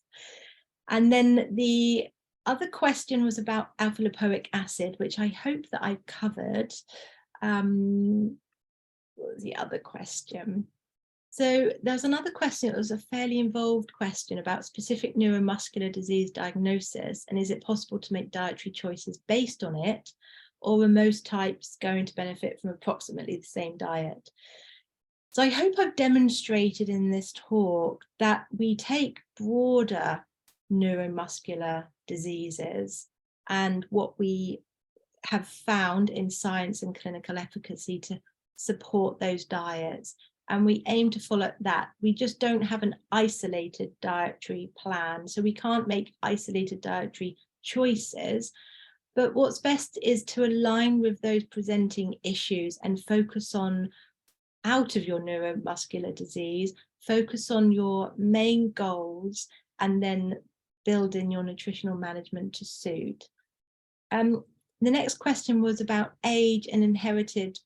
S2: And then the other question was about alpha-lipoic acid, which I hope that I've covered. What was the other question? So there's another question. It was a fairly involved question about specific neuromuscular disease diagnosis, and is it possible to make dietary choices based on it, or are most types going to benefit from approximately the same diet? So I hope I've demonstrated in this talk that we take broader neuromuscular diseases and what we have found in science and clinical efficacy to support those diets, and we aim to follow that. We just don't have an isolated dietary plan, so we can't make isolated dietary choices, but what's best is to align with those presenting issues and focus on, out of your neuromuscular disease, focus on your main goals and then build in your nutritional management to suit. The next question was about age and inherited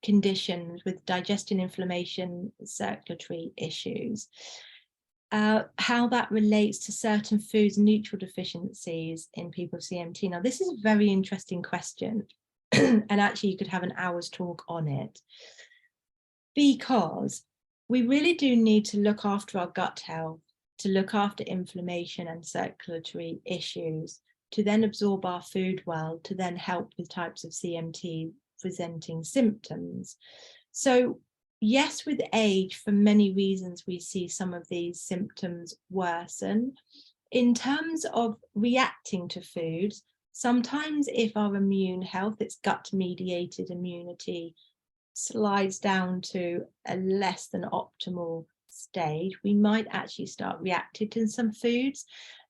S2: conditions with digestion, inflammation, circulatory issues. How that relates to certain foods, nutrient deficiencies in people with CMT. Now, this is a very interesting question, and actually you could have an hour's talk on it, because we really do need to look after our gut health, to look after inflammation and circulatory issues, to then absorb our food well, to then help with types of CMT presenting symptoms. So yes, with age, for many reasons, we see some of these symptoms worsen. In terms of reacting to foods, sometimes if our immune health, it's gut-mediated immunity, slides down to a less than optimal stage, we might actually start reacting to some foods.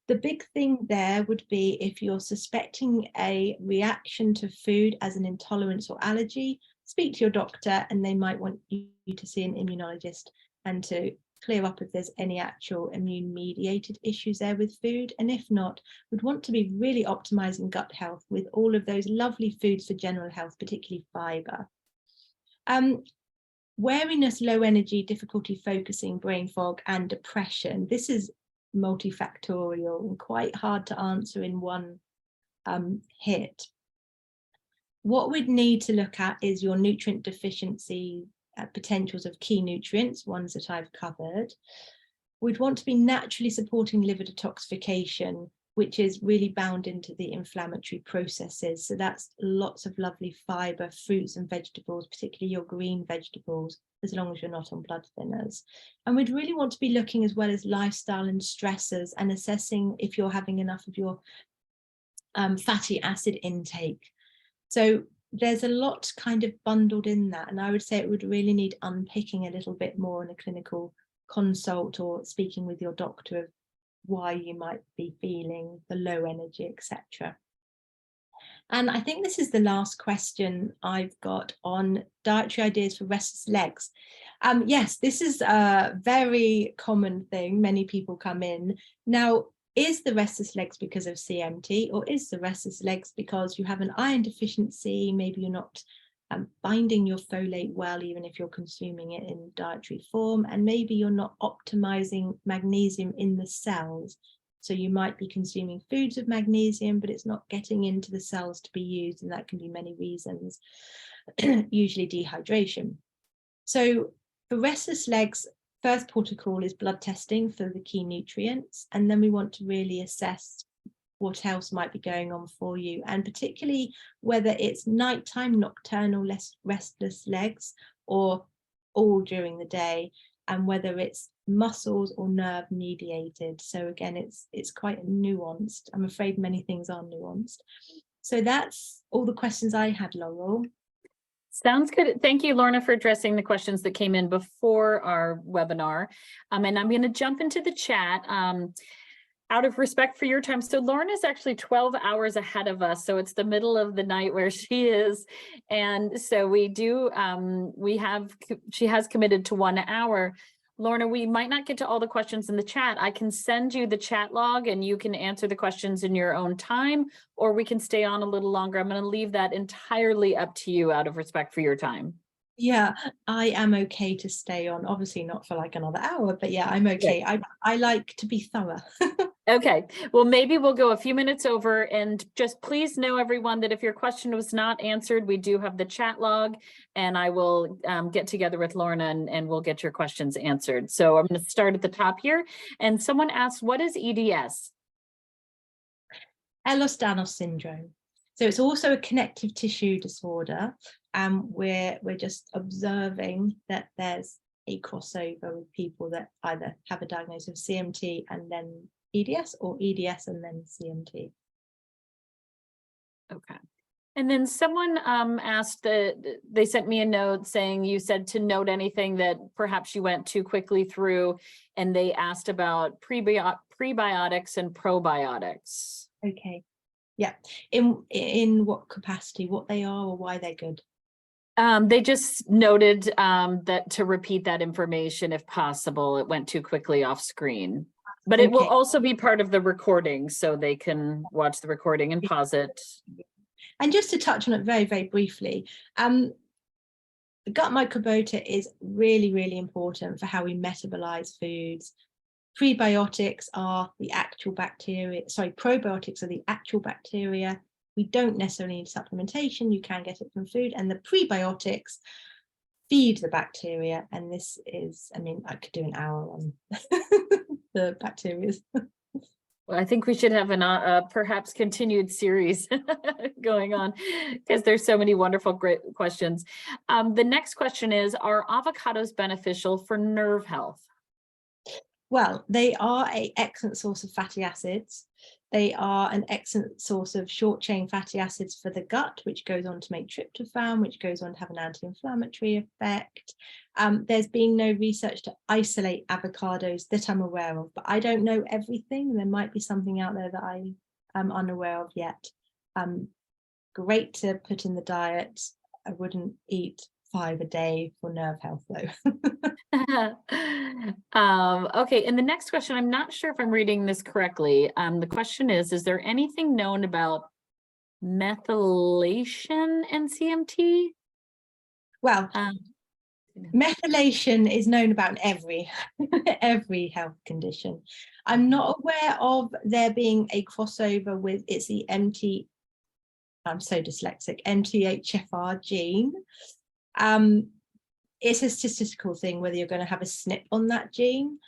S2: The big thing there would be if you're suspecting a reaction to food as an intolerance or allergy, speak to your doctor and they might want you to see an immunologist and to clear up if there's any actual immune mediated issues there with food. And if not, we'd want to be really optimizing gut health with all of those lovely foods for general health, particularly fiber. Wariness, low energy, difficulty focusing, brain fog and depression. This is multifactorial and quite hard to answer in one hit. What we'd need to look at is your nutrient deficiency potentials of key nutrients, ones that I've covered. We'd want to be naturally supporting liver detoxification, which is really bound into the inflammatory processes. So that's lots of lovely fiber, fruits and vegetables, particularly your green vegetables, as long as you're not on blood thinners. And we'd really want to be looking as well as lifestyle and stressors and assessing if you're having enough of your fatty acid intake. So there's a lot kind of bundled in that, and I would say it would really need unpicking a little bit more in a clinical consult or speaking with your doctor of why you might be feeling the low energy, etc. And I think this is the last question I've got on dietary ideas for restless legs. Yes, this is a very common thing. Many people come in. Now, is the restless legs because of CMT, or is the restless legs because you have an iron deficiency? Maybe you're not binding your folate well, even if you're consuming it in dietary form, and maybe you're not optimizing magnesium in the cells. So you might be consuming foods with magnesium, but it's not getting into the cells to be used, and that can be many reasons, usually dehydration. So for restless legs, first protocol is blood testing for the key nutrients, and then we want to really assess what else might be going on for you, and particularly whether it's nighttime, nocturnal, less restless legs, or all during the day, and whether it's muscles or nerve mediated. So again, it's quite nuanced. I'm afraid many things are nuanced. So that's all the questions I had, Laurel.
S1: Sounds good. Thank you, Lorna, for addressing the questions that came in before our webinar. And I'm going to jump into the chat out of respect for your time. So Lorna is actually 12 hours ahead of us. So it's the middle of the night where she is. And so we do, she has committed to 1 hour. Lorna, we might not get to all the questions in the chat. I can send you the chat log and you can answer the questions in your own time, or we can stay on a little longer. I'm going to leave that entirely up to you out of respect for your time.
S2: Yeah, I am okay to stay on, obviously not for like another hour, but yeah, I'm okay. I like to be thorough.
S1: Okay, well, maybe we'll go a few minutes over, and just please know, everyone, that if your question was not answered, we do have the chat log, and I will get together with Lorna and we'll get your questions answered. So I'm going to start at the top here. And someone asked, what is EDS?
S2: Ehlers-Danlos syndrome. So it's also a connective tissue disorder. We're just observing that there's a crossover with people that either have a diagnosis of CMT and then EDS, or EDS and then CMT.
S1: Okay. And then someone asked that they sent me a note saying you said to note anything that perhaps you went too quickly through, and they asked about prebiotics and probiotics.
S2: Okay. Yeah. In what capacity, what they are or why they're good?
S1: They just noted that to repeat that information if possible. It went too quickly off screen. But it will
S2: Okay.
S1: also be part of the recording, so they can watch the recording and pause it.
S2: And just to touch on it very, very briefly, the gut microbiota is really, really important for how we metabolize foods. Prebiotics are the actual bacteria, sorry, probiotics are the actual bacteria. We don't necessarily need supplementation, you can get it from food, and the prebiotics feed the bacteria. And this is, I mean, I could do an hour on the bacteria.
S1: Well, I think we should have an perhaps continued series going on, because there's so many wonderful, great questions. The next question is, are avocados beneficial for nerve health?
S2: Well, they are an excellent source of fatty acids. They are an excellent source of short chain fatty acids for the gut, which goes on to make tryptophan, which goes on to have an anti-inflammatory effect. There's been no research to isolate avocados that I'm aware of, but I don't know everything. There might be something out there that I am unaware of yet. Great to put in the diet. I wouldn't eat 5 a day for nerve health though.
S1: Okay, and the next question, I'm not sure if I'm reading this correctly. The question is there anything known about methylation in CMT?
S2: Well, methylation is known about in every health condition. I'm not aware of there being a crossover with, it's the I'm so dyslexic, MTHFR gene. It's a statistical thing whether you're going to have a SNP on that gene.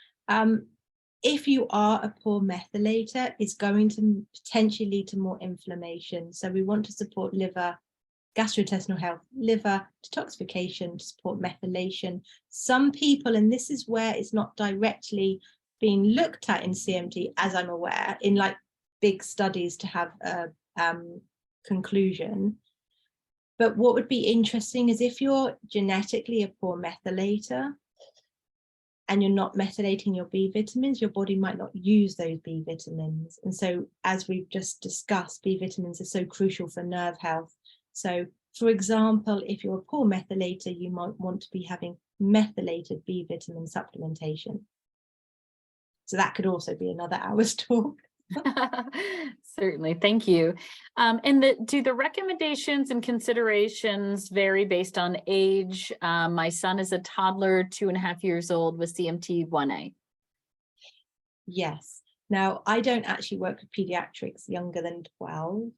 S2: If you are a poor methylator, it's going to potentially lead to more inflammation. So we want to support liver, gastrointestinal health, liver detoxification, to support methylation. Some people, and this is where it's not directly being looked at in CMT, as I'm aware, in like big studies to have a conclusion. But what would be interesting is if you're genetically a poor methylator and you're not methylating your B vitamins, your body might not use those B vitamins. And so, as we've just discussed, B vitamins are so crucial for nerve health. So, for example, if you're a poor methylator, you might want to be having methylated B vitamin supplementation. So that could also be another hour's talk.
S1: Certainly, thank you. And do the recommendations and considerations vary based on age? My son is a toddler, 2.5 years old, with CMT 1A.
S2: Yes. Now, I don't actually work with pediatrics younger than 12.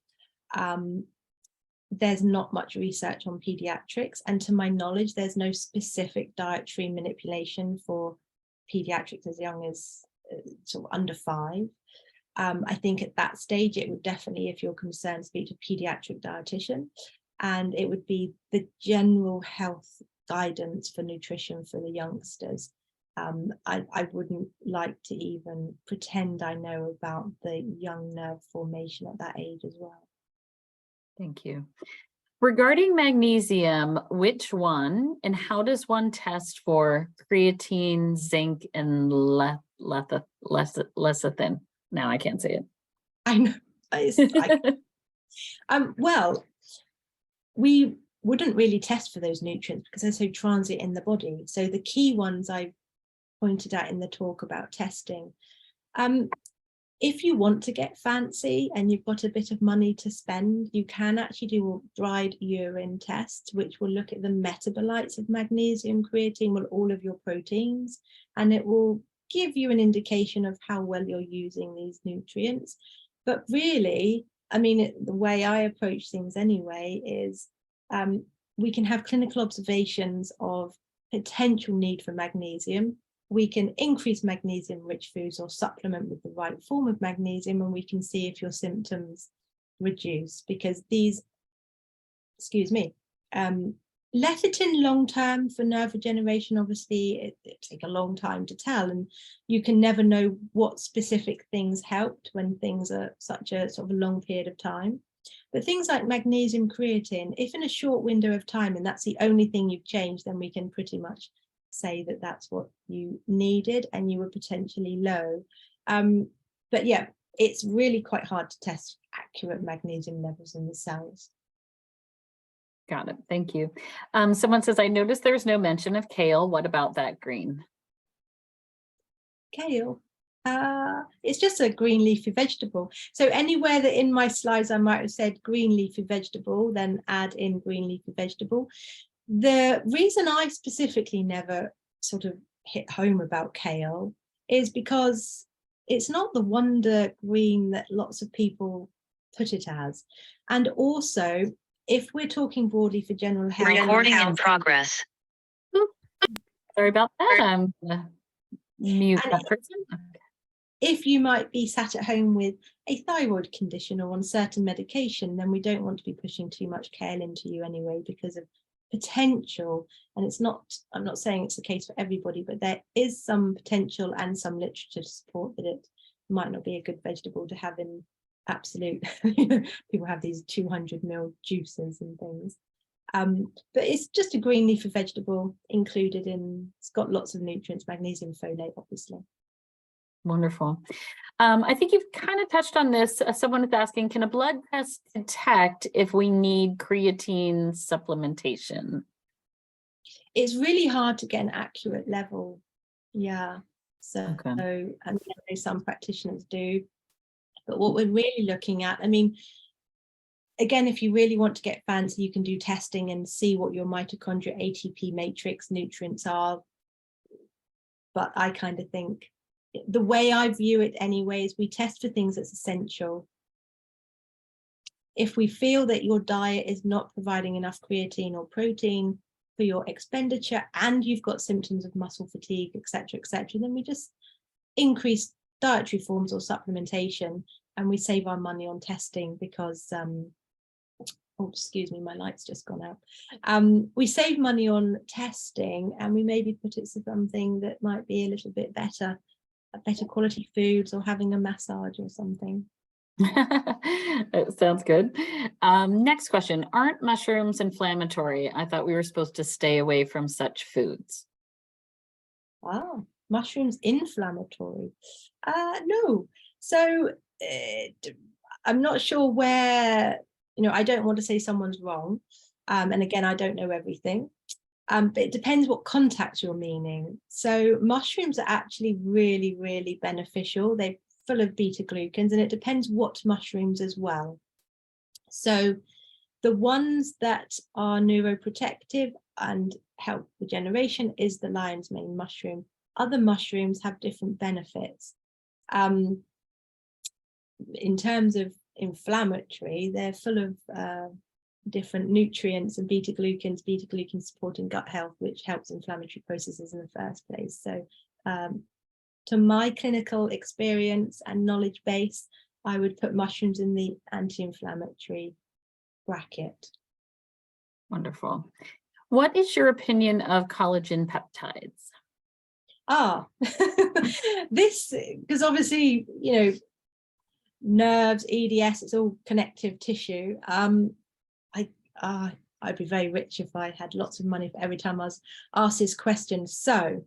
S2: There's not much research on pediatrics, and to my knowledge, there's no specific dietary manipulation for pediatrics as young as sort of under 5. I think at that stage, it would definitely, if you're concerned, speak to a pediatric dietitian, and it would be the general health guidance for nutrition for the youngsters. I wouldn't like to even pretend I know about the young nerve formation at that age as well. Thank
S1: you. Regarding magnesium, which one and how does one test for creatine, zinc, and lecithin? Now I can't say it. I know. Well, we wouldn't really test for those nutrients because they're so transient in the body. So the key ones I pointed out in the talk about testing. If you want to get fancy and you've got a bit of money to spend, you can actually do dried urine tests, which will look at the metabolites of magnesium, creatine, well, all of your proteins, and it will
S2: give you an indication of how well you're using these nutrients. But really, I mean, the way I approach things anyway is we can have clinical observations of potential need for magnesium. We can increase magnesium-rich foods or supplement with the right form of magnesium, and we can see if your symptoms reduce, because these, lecithin long-term for nerve regeneration, obviously it take a long time to tell, and you can never know what specific things helped when things are such a sort of a long period of time. But things like magnesium creatine, if in a short window of time and that's the only thing you've changed, then we can pretty much say that that's what you needed and you were potentially low. But yeah, it's really quite hard to test accurate magnesium levels in the cells.
S1: Got it. Thank you. Someone says, I noticed there's no mention of kale. What about that green?
S2: Kale. It's just a green leafy vegetable. So anywhere that in my slides I might have said green leafy vegetable, then add in green leafy vegetable. The reason I specifically never sort of hit home about kale is because it's not the wonder green that lots of people put it as. And also, if we're talking broadly for general health.
S4: Recording in progress.
S1: Sorry about that. Mute
S2: And
S1: that person.
S2: if you might be sat at home with a thyroid condition or on certain medication, then we don't want to be pushing too much kale into you anyway, because of potential. And it's not, I'm not saying it's the case for everybody, but there is some potential and some literature to support that it might not be a good vegetable to have in absolute. People have these 200 ml juices and things. But it's just a green leafy vegetable included in, it's got lots of nutrients, magnesium, folate, obviously.
S1: Wonderful. I think you've kind of touched on this. Someone is asking, can a blood test detect if we need creatine supplementation?
S2: It's really hard to get an accurate level. Yeah. So,
S1: Okay.
S2: I know some practitioners do, but what we're really looking at, I mean, again, if you really want to get fancy, you can do testing and see what your mitochondria ATP matrix nutrients are. But I kind of think the way I view it anyway is we test for things that's essential. If we feel that your diet is not providing enough creatine or protein for your expenditure and you've got symptoms of muscle fatigue, etc., then we just increase dietary forms or supplementation, and we save our money on testing because oh, excuse me, my light's just gone out. We save money on testing and we maybe put it to something that might be a little bit better quality foods, or having a massage or something.
S1: That sounds good. Next question. Aren't mushrooms inflammatory? I thought we were supposed to stay away from such foods.
S2: Ah, mushrooms inflammatory? No. So I'm not sure where, I don't want to say someone's wrong. And again, I don't know everything. But it depends what context you're meaning. So mushrooms are actually really, really beneficial. They're full of beta glucans, and it depends what mushrooms as well. So the ones that are neuroprotective and help regeneration is the lion's mane mushroom. Other mushrooms have different benefits. In terms of inflammatory, they're full of different nutrients and beta glucans supporting gut health, which helps inflammatory processes in the first place. So to my clinical experience and knowledge base, I would put mushrooms in the anti-inflammatory bracket.
S1: Wonderful. What is your opinion of collagen peptides?
S2: This, because obviously, nerves, EDS, it's all connective tissue. I'd be very rich if I had lots of money for every time I was asked this question. So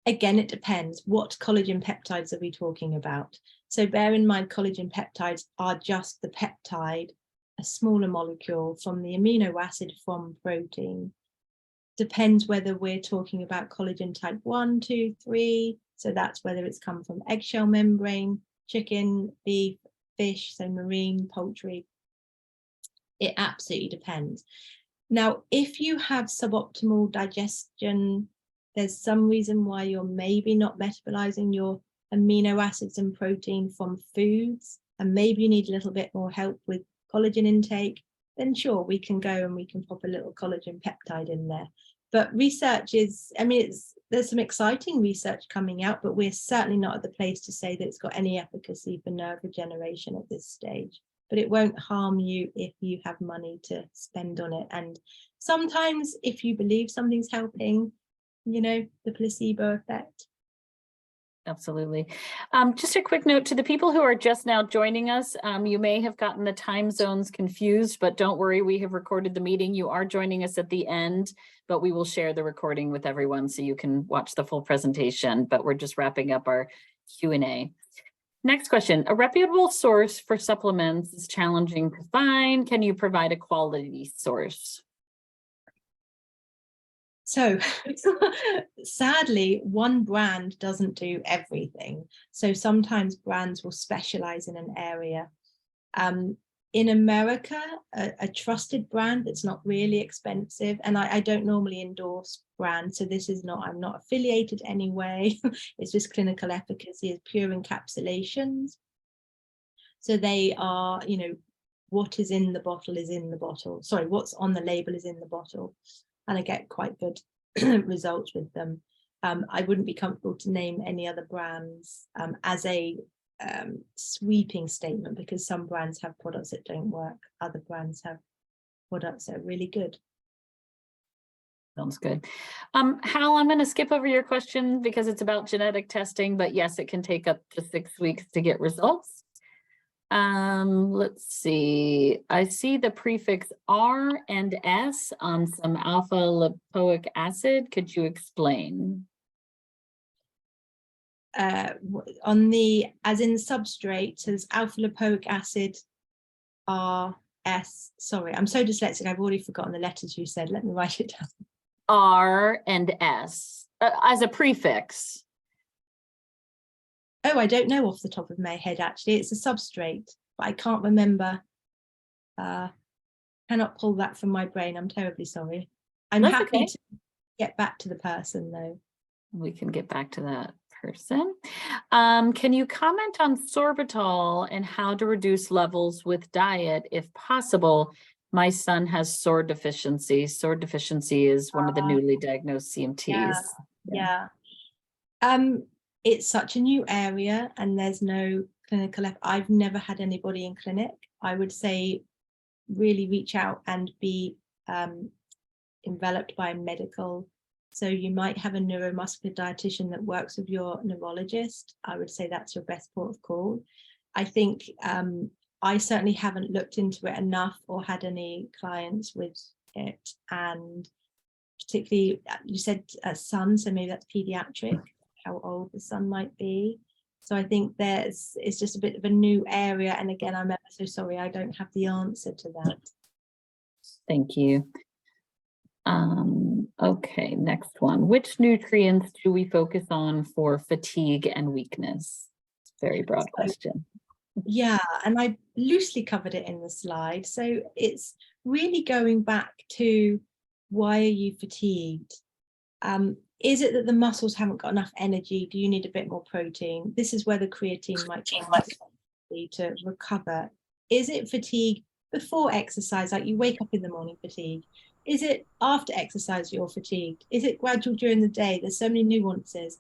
S2: again, it depends. What collagen peptides are we talking about? So bear in mind, collagen peptides are just the peptide, a smaller molecule from the amino acid from protein. Depends whether we're talking about collagen type 1, 2, 3. So that's whether it's come from eggshell membrane, chicken, beef, fish, so marine, poultry. It absolutely depends. Now, if you have suboptimal digestion, there's some reason why you're maybe not metabolizing your amino acids and protein from foods, and maybe you need a little bit more help with collagen intake, then sure, we can go and we can pop a little collagen peptide in there. But research is, I mean, there's some exciting research coming out, but we're certainly not at the place to say that it's got any efficacy for nerve regeneration at this stage. But it won't harm you if you have money to spend on it. And sometimes if you believe something's helping, you know, the placebo effect.
S1: Absolutely. Just a quick note to the people who are just now joining us. You may have gotten the time zones confused, but don't worry, we have recorded the meeting. You are joining us at the end, but we will share the recording with everyone so you can watch the full presentation, but we're just wrapping up our Q&A. Next question, a reputable source for supplements is challenging to find. Can you provide a quality source?
S2: So sadly, one brand doesn't do everything. So sometimes brands will specialize in an area. In America, a trusted brand that's not really expensive, and I don't normally endorse brands, so this is not, I'm not affiliated anyway. It's just clinical efficacy is pure encapsulations. So they are, you know, what is in the bottle is in the bottle. Sorry, what's on the label is in the bottle. And I get quite good results with them. I wouldn't be comfortable to name any other brands as a sweeping statement, because some brands have products that don't work. Other brands have products that are really good.
S1: Sounds good. Hal, I'm going to skip over your question because it's about genetic testing, but yes, it can take up to 6 weeks to get results. Let's see. I see the prefix R and S on some alpha lipoic acid. Could you explain?
S2: On the, as in substrate, so there's alpha lipoic acid, R, S. Sorry, I'm so dyslexic, I've already forgotten the letters you said. Let me write it down.
S1: R and S as a prefix.
S2: Oh, I don't know off the top of my head, actually. It's a substrate, but I can't remember. Cannot pull that from my brain. I'm terribly sorry. I'm
S1: That's
S2: happy
S1: okay.
S2: to get back to the person, though.
S1: We can get back to that person. Can you comment on sorbitol and how to reduce levels with diet if possible? My son has SOR deficiency. SOR deficiency is one of the newly diagnosed CMTs.
S2: Yeah. It's such a new area and there's no clinical, I've never had anybody in clinic. I would say really reach out and be enveloped by a medical. So you might have a neuromuscular dietitian that works with your neurologist. I would say that's your best port of call. I think I certainly haven't looked into it enough or had any clients with it. And particularly, you said a son, so maybe that's pediatric, how old the son might be. So I think it's just a bit of a new area. And again, I'm ever so sorry, I don't have the answer to that.
S1: Thank you. Okay, next one. Which nutrients do we focus on for fatigue and weakness? Very broad question.
S2: Yeah, and I loosely covered it in the slide. So it's really going back to, why are you fatigued? Is it that the muscles haven't got enough energy? Do you need a bit more protein? This is where the creatine might be to recover. Is it fatigue before exercise, like you wake up in the morning fatigue? Is it after exercise you're fatigued? Is it gradual during the day? There's so many nuances.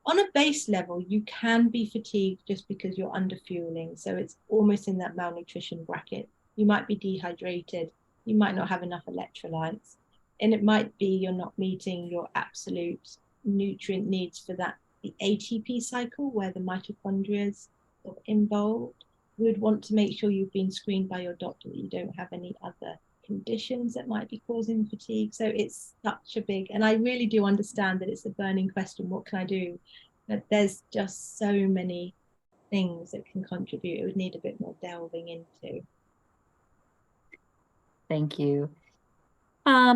S2: On a base level, you can be fatigued just because you're under fueling. So it's almost in that malnutrition bracket. You might be dehydrated. You might not have enough electrolytes. And it might be you're not meeting your absolute nutrient needs for that, the ATP cycle, where the mitochondria is involved. You would want to make sure you've been screened by your doctor that you don't have any other conditions that might be causing fatigue. So it's such a big, and I really do understand that it's a burning question, what can I do? But there's just so many things that can contribute. It would need a bit more delving into.
S1: Thank you.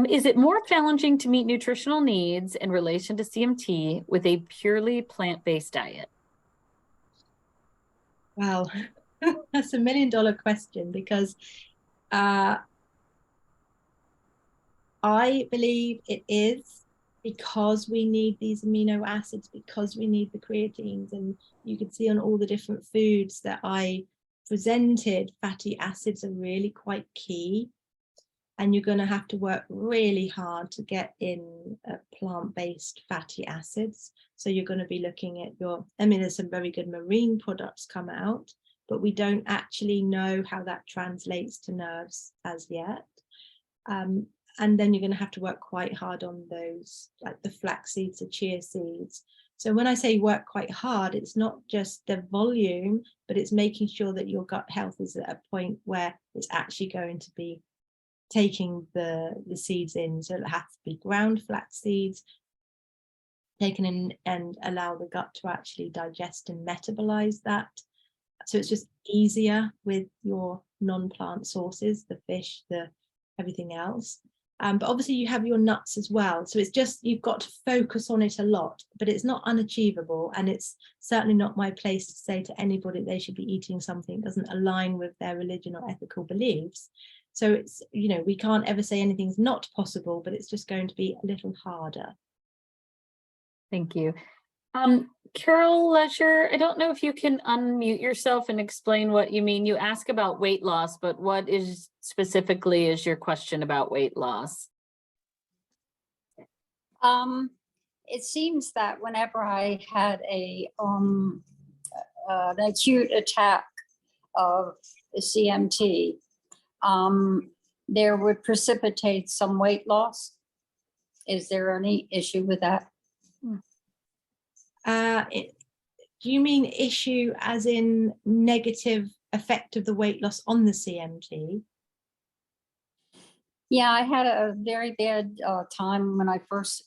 S1: Is it more challenging to meet nutritional needs in relation to CMT with a purely plant-based diet?
S2: Well, that's $1 million question, because I believe it is. because we need these amino acids, because we need the creatines. And you can see on all the different foods that I presented, fatty acids are really quite key. And you're going to have to work really hard to get in plant-based fatty acids. So you're going to be looking at there's some very good marine products come out, but we don't actually know how that translates to nerves as yet. And then you're going to have to work quite hard on those, like the flax seeds, the chia seeds. So when I say work quite hard, it's not just the volume, but it's making sure that your gut health is at a point where it's actually going to be taking the seeds in. So it'll have to be ground flax seeds taken in and allow the gut to actually digest and metabolize that. So it's just easier with your non-plant sources, the fish, the everything else. But obviously you have your nuts as well. So it's just, you've got to focus on it a lot, but it's not unachievable. And it's certainly not my place to say to anybody they should be eating something that doesn't align with their religion or ethical beliefs. So it's, we can't ever say anything's not possible, but it's just going to be a little harder.
S1: Thank you. Carol Lesher, I don't know if you can unmute yourself and explain what you mean. You ask about weight loss, but what is specifically is your question about weight loss?
S4: It seems that whenever I had an acute attack of the CMT, there would precipitate some weight loss. Is there any issue with that?
S2: Do you mean issue as in negative effect of the weight loss on the CMT?
S4: Yeah, I had a very bad time when I first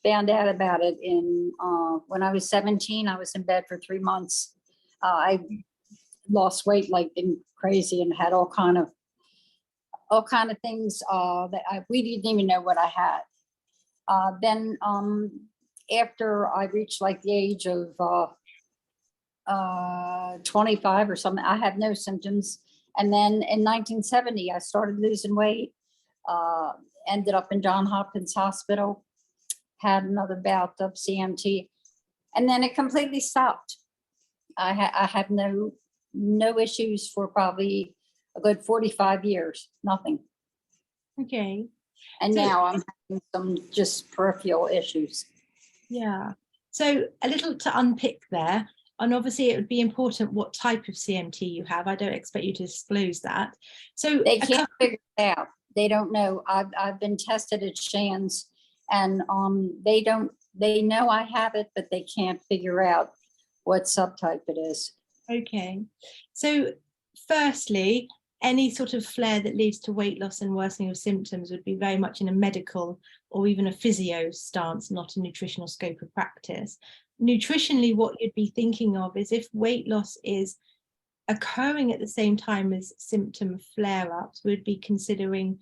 S4: found out about it. When I was 17, I was in bed for 3 months. I lost weight like crazy and had all kind of things that we didn't even know what I had. Then after I reached like the age of 25 or something, I had no symptoms. And then in 1970, I started losing weight, ended up in Johns Hopkins Hospital, had another bout of CMT, and then it completely stopped. I had no issues for probably a good 45 years, nothing.
S2: Okay.
S4: And
S2: So-
S4: now I'm having some just peripheral issues.
S2: Yeah. So a little to unpick there. And obviously it would be important what type of CMT you have. I don't expect you to disclose that. So
S4: They can't figure it out. They don't know. I've been tested at Shands, and they know I have it, but they can't figure out what subtype it is.
S2: Okay. So firstly, any sort of flare that leads to weight loss and worsening of symptoms would be very much in a medical or even a physio stance, not a nutritional scope of practice. Nutritionally, what you'd be thinking of is if weight loss is occurring at the same time as symptom flare-ups, we'd be considering,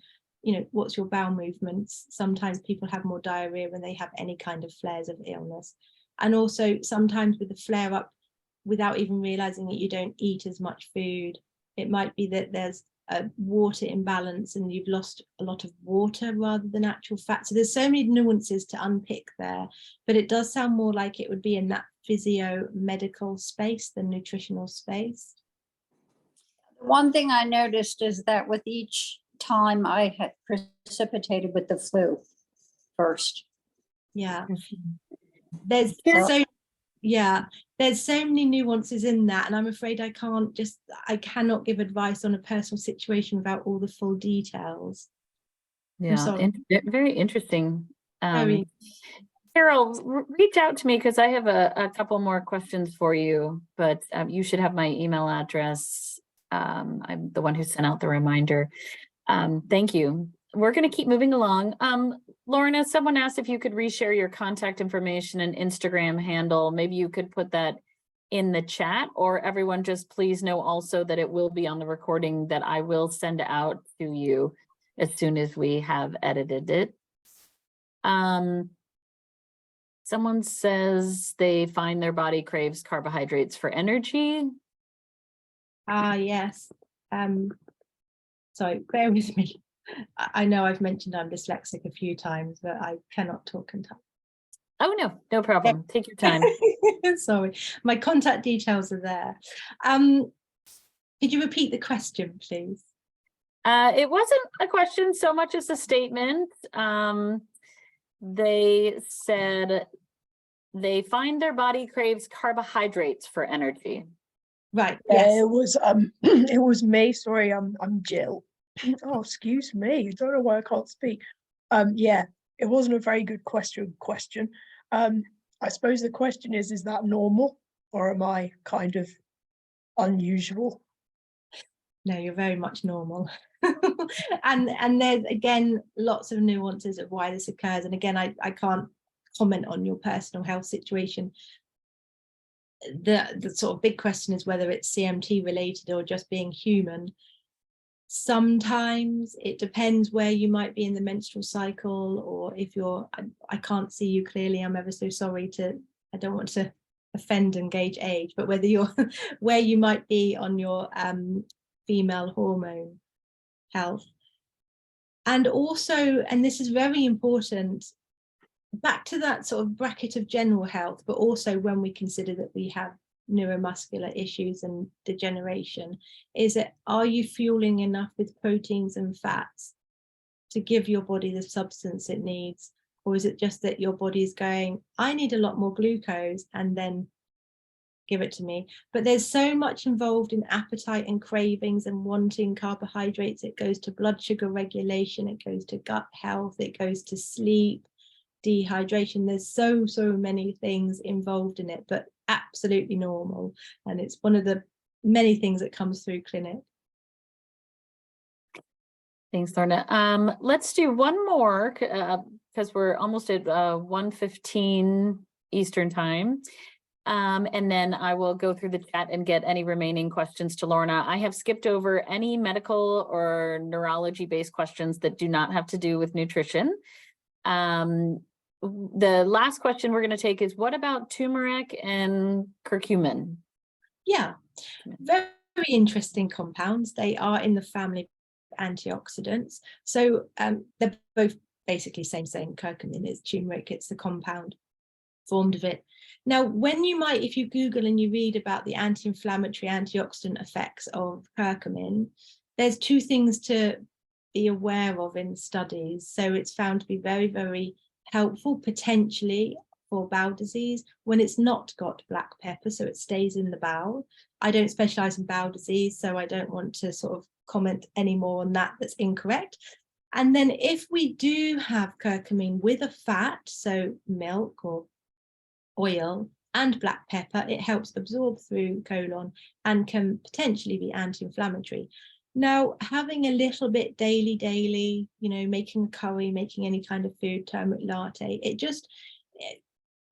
S2: what's your bowel movements. Sometimes people have more diarrhea when they have any kind of flares of illness. And also sometimes with the flare-up, without even realizing it, you don't eat as much food. It might be that there's a water imbalance and you've lost a lot of water rather than actual fat. So there's so many nuances to unpick there, but it does sound more like it would be in that physio medical space than nutritional space.
S4: One thing I noticed is that with each time I had precipitated with the flu first.
S2: Yeah. There's so many nuances in that, and I'm afraid I cannot give advice on a personal situation without all the full details.
S1: Yeah, very interesting.
S2: Very.
S1: Carol, reach out to me because I have a couple more questions for you, but you should have my email address. I'm the one who sent out the reminder. Thank you. We're going to keep moving along. Lorna, someone asked if you could reshare your contact information and Instagram handle. Maybe you could put that in the chat, or everyone just please know also that it will be on the recording that I will send out to you as soon as we have edited it. Someone says they find their body craves carbohydrates for energy.
S2: Yes. Sorry, bear with me. I know I've mentioned I'm dyslexic a few times, but I cannot talk and type.
S1: Oh, no, no problem. Take your time.
S2: Sorry, my contact details are there. Could you repeat the question, please?
S1: It wasn't a question so much as a statement. They said they find their body craves carbohydrates for energy.
S2: Right,
S5: Yeah,
S2: yes.
S5: it was it was me. Sorry, I'm Jill. Oh, excuse me. I don't know why I can't speak. Yeah, it wasn't a very good question. I suppose the question is that normal or am I kind of unusual?
S2: No, you're very much normal. And there's again lots of nuances of why this occurs. And again, I can't comment on your personal health situation. The sort of big question is whether it's CMT related or just being human. Sometimes it depends where you might be in the menstrual cycle, or if you're, I can't see you clearly, I'm ever so sorry I don't want to offend and gauge age, but whether you're where you might be on your female hormone health. And also, and this is very important, back to that sort of bracket of general health, but also when we consider that we have neuromuscular issues and degeneration, is that are you fueling enough with proteins and fats to give your body the substance it needs? Or is it just that your body is going, I need a lot more glucose, and then give it to me? But there's so much involved in appetite and cravings and wanting carbohydrates. It goes to blood sugar regulation, it goes to gut health, it goes to sleep, dehydration. There's so many things involved in it, but absolutely normal. And it's one of the many things that comes through clinic.
S1: Thanks, Lorna. Let's do one more because we're almost at 1:15 Eastern time. And then I will go through the chat and get any remaining questions to Lorna. I have skipped over any medical or neurology based questions that do not have to do with nutrition. The last question we're going to take is, what about turmeric and curcumin?
S2: Yeah, very interesting compounds. They are in the family of antioxidants. So they're both basically same. Curcumin is turmeric, it's the compound formed of it. Now, when you might, if you Google and you read about the anti-inflammatory antioxidant effects of curcumin, there's two things to be aware of in studies. So it's found to be very helpful potentially for bowel disease when it's not got black pepper, so it stays in the bowel. I don't specialize in bowel disease, so I don't want to sort of comment any more on that. That's incorrect. And then if we do have curcumin with a fat, so milk or oil and black pepper, it helps absorb through colon and can potentially be anti-inflammatory. Now, having a little bit daily, you know, making a curry, making any kind of food, turmeric latte,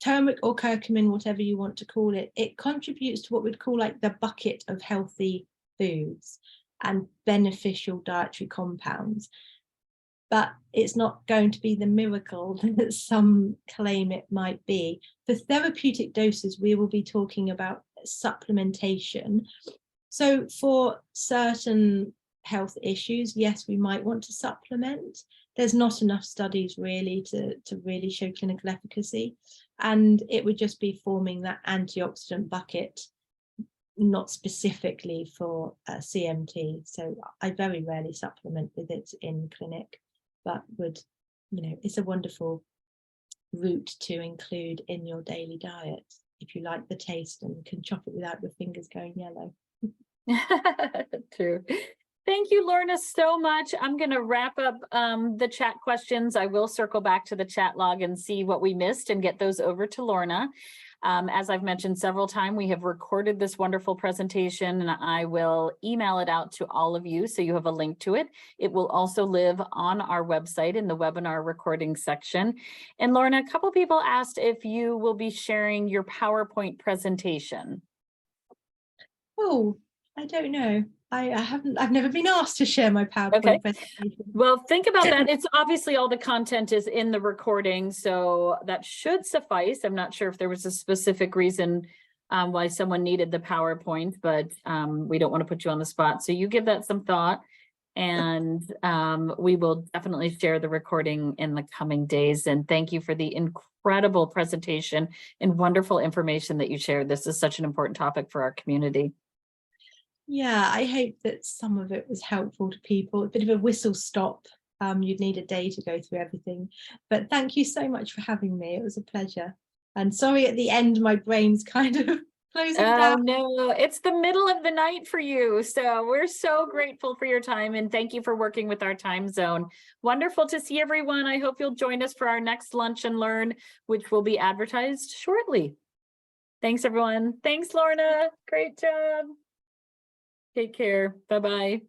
S2: turmeric or curcumin, whatever you want to call it, it contributes to what we'd call like the bucket of healthy foods and beneficial dietary compounds. But it's not going to be the miracle that some claim it might be. For therapeutic doses, we will be talking about supplementation. So for certain health issues, yes, we might want to supplement. There's not enough studies really to really show clinical efficacy. And it would just be forming that antioxidant bucket, not specifically for CMT. So I very rarely supplement with it in clinic, but would, you know, it's a wonderful route to include in your daily diet if you like the taste and can chop it without your fingers going yellow.
S1: True. Thank you, Lorna, so much. I'm going to wrap up the chat questions. I will circle back to the chat log and see what we missed and get those over to Lorna. As I've mentioned several times, we have recorded this wonderful presentation and I will email it out to all of you so you have a link to it. It will also live on our website in the webinar recording section. And Lorna, a couple people asked if you will be sharing your PowerPoint presentation.
S2: Oh, I don't know. I've never been asked to share my PowerPoint presentation.
S1: Well, think about that. It's obviously all the content is in the recording, so that should suffice. I'm not sure if there was a specific reason why someone needed the PowerPoint, but we don't want to put you on the spot. So you give that some thought. And we will definitely share the recording in the coming days. And thank you for the incredible presentation and wonderful information that you shared. This is such an important topic for our community.
S2: Yeah, I hope that some of it was helpful to people. A bit of a whistle stop. You'd need a day to go through everything. But thank you so much for having me. It was a pleasure. And sorry at the end, my brain's kind of closing
S1: Oh
S2: down.
S1: no, it's the middle of the night for you. So we're so grateful for your time and thank you for working with our time zone. Wonderful to see everyone. I hope you'll join us for our next Lunch and Learn, which will be advertised shortly. Thanks everyone. Thanks Lorna. Great job. Take care. Bye-bye.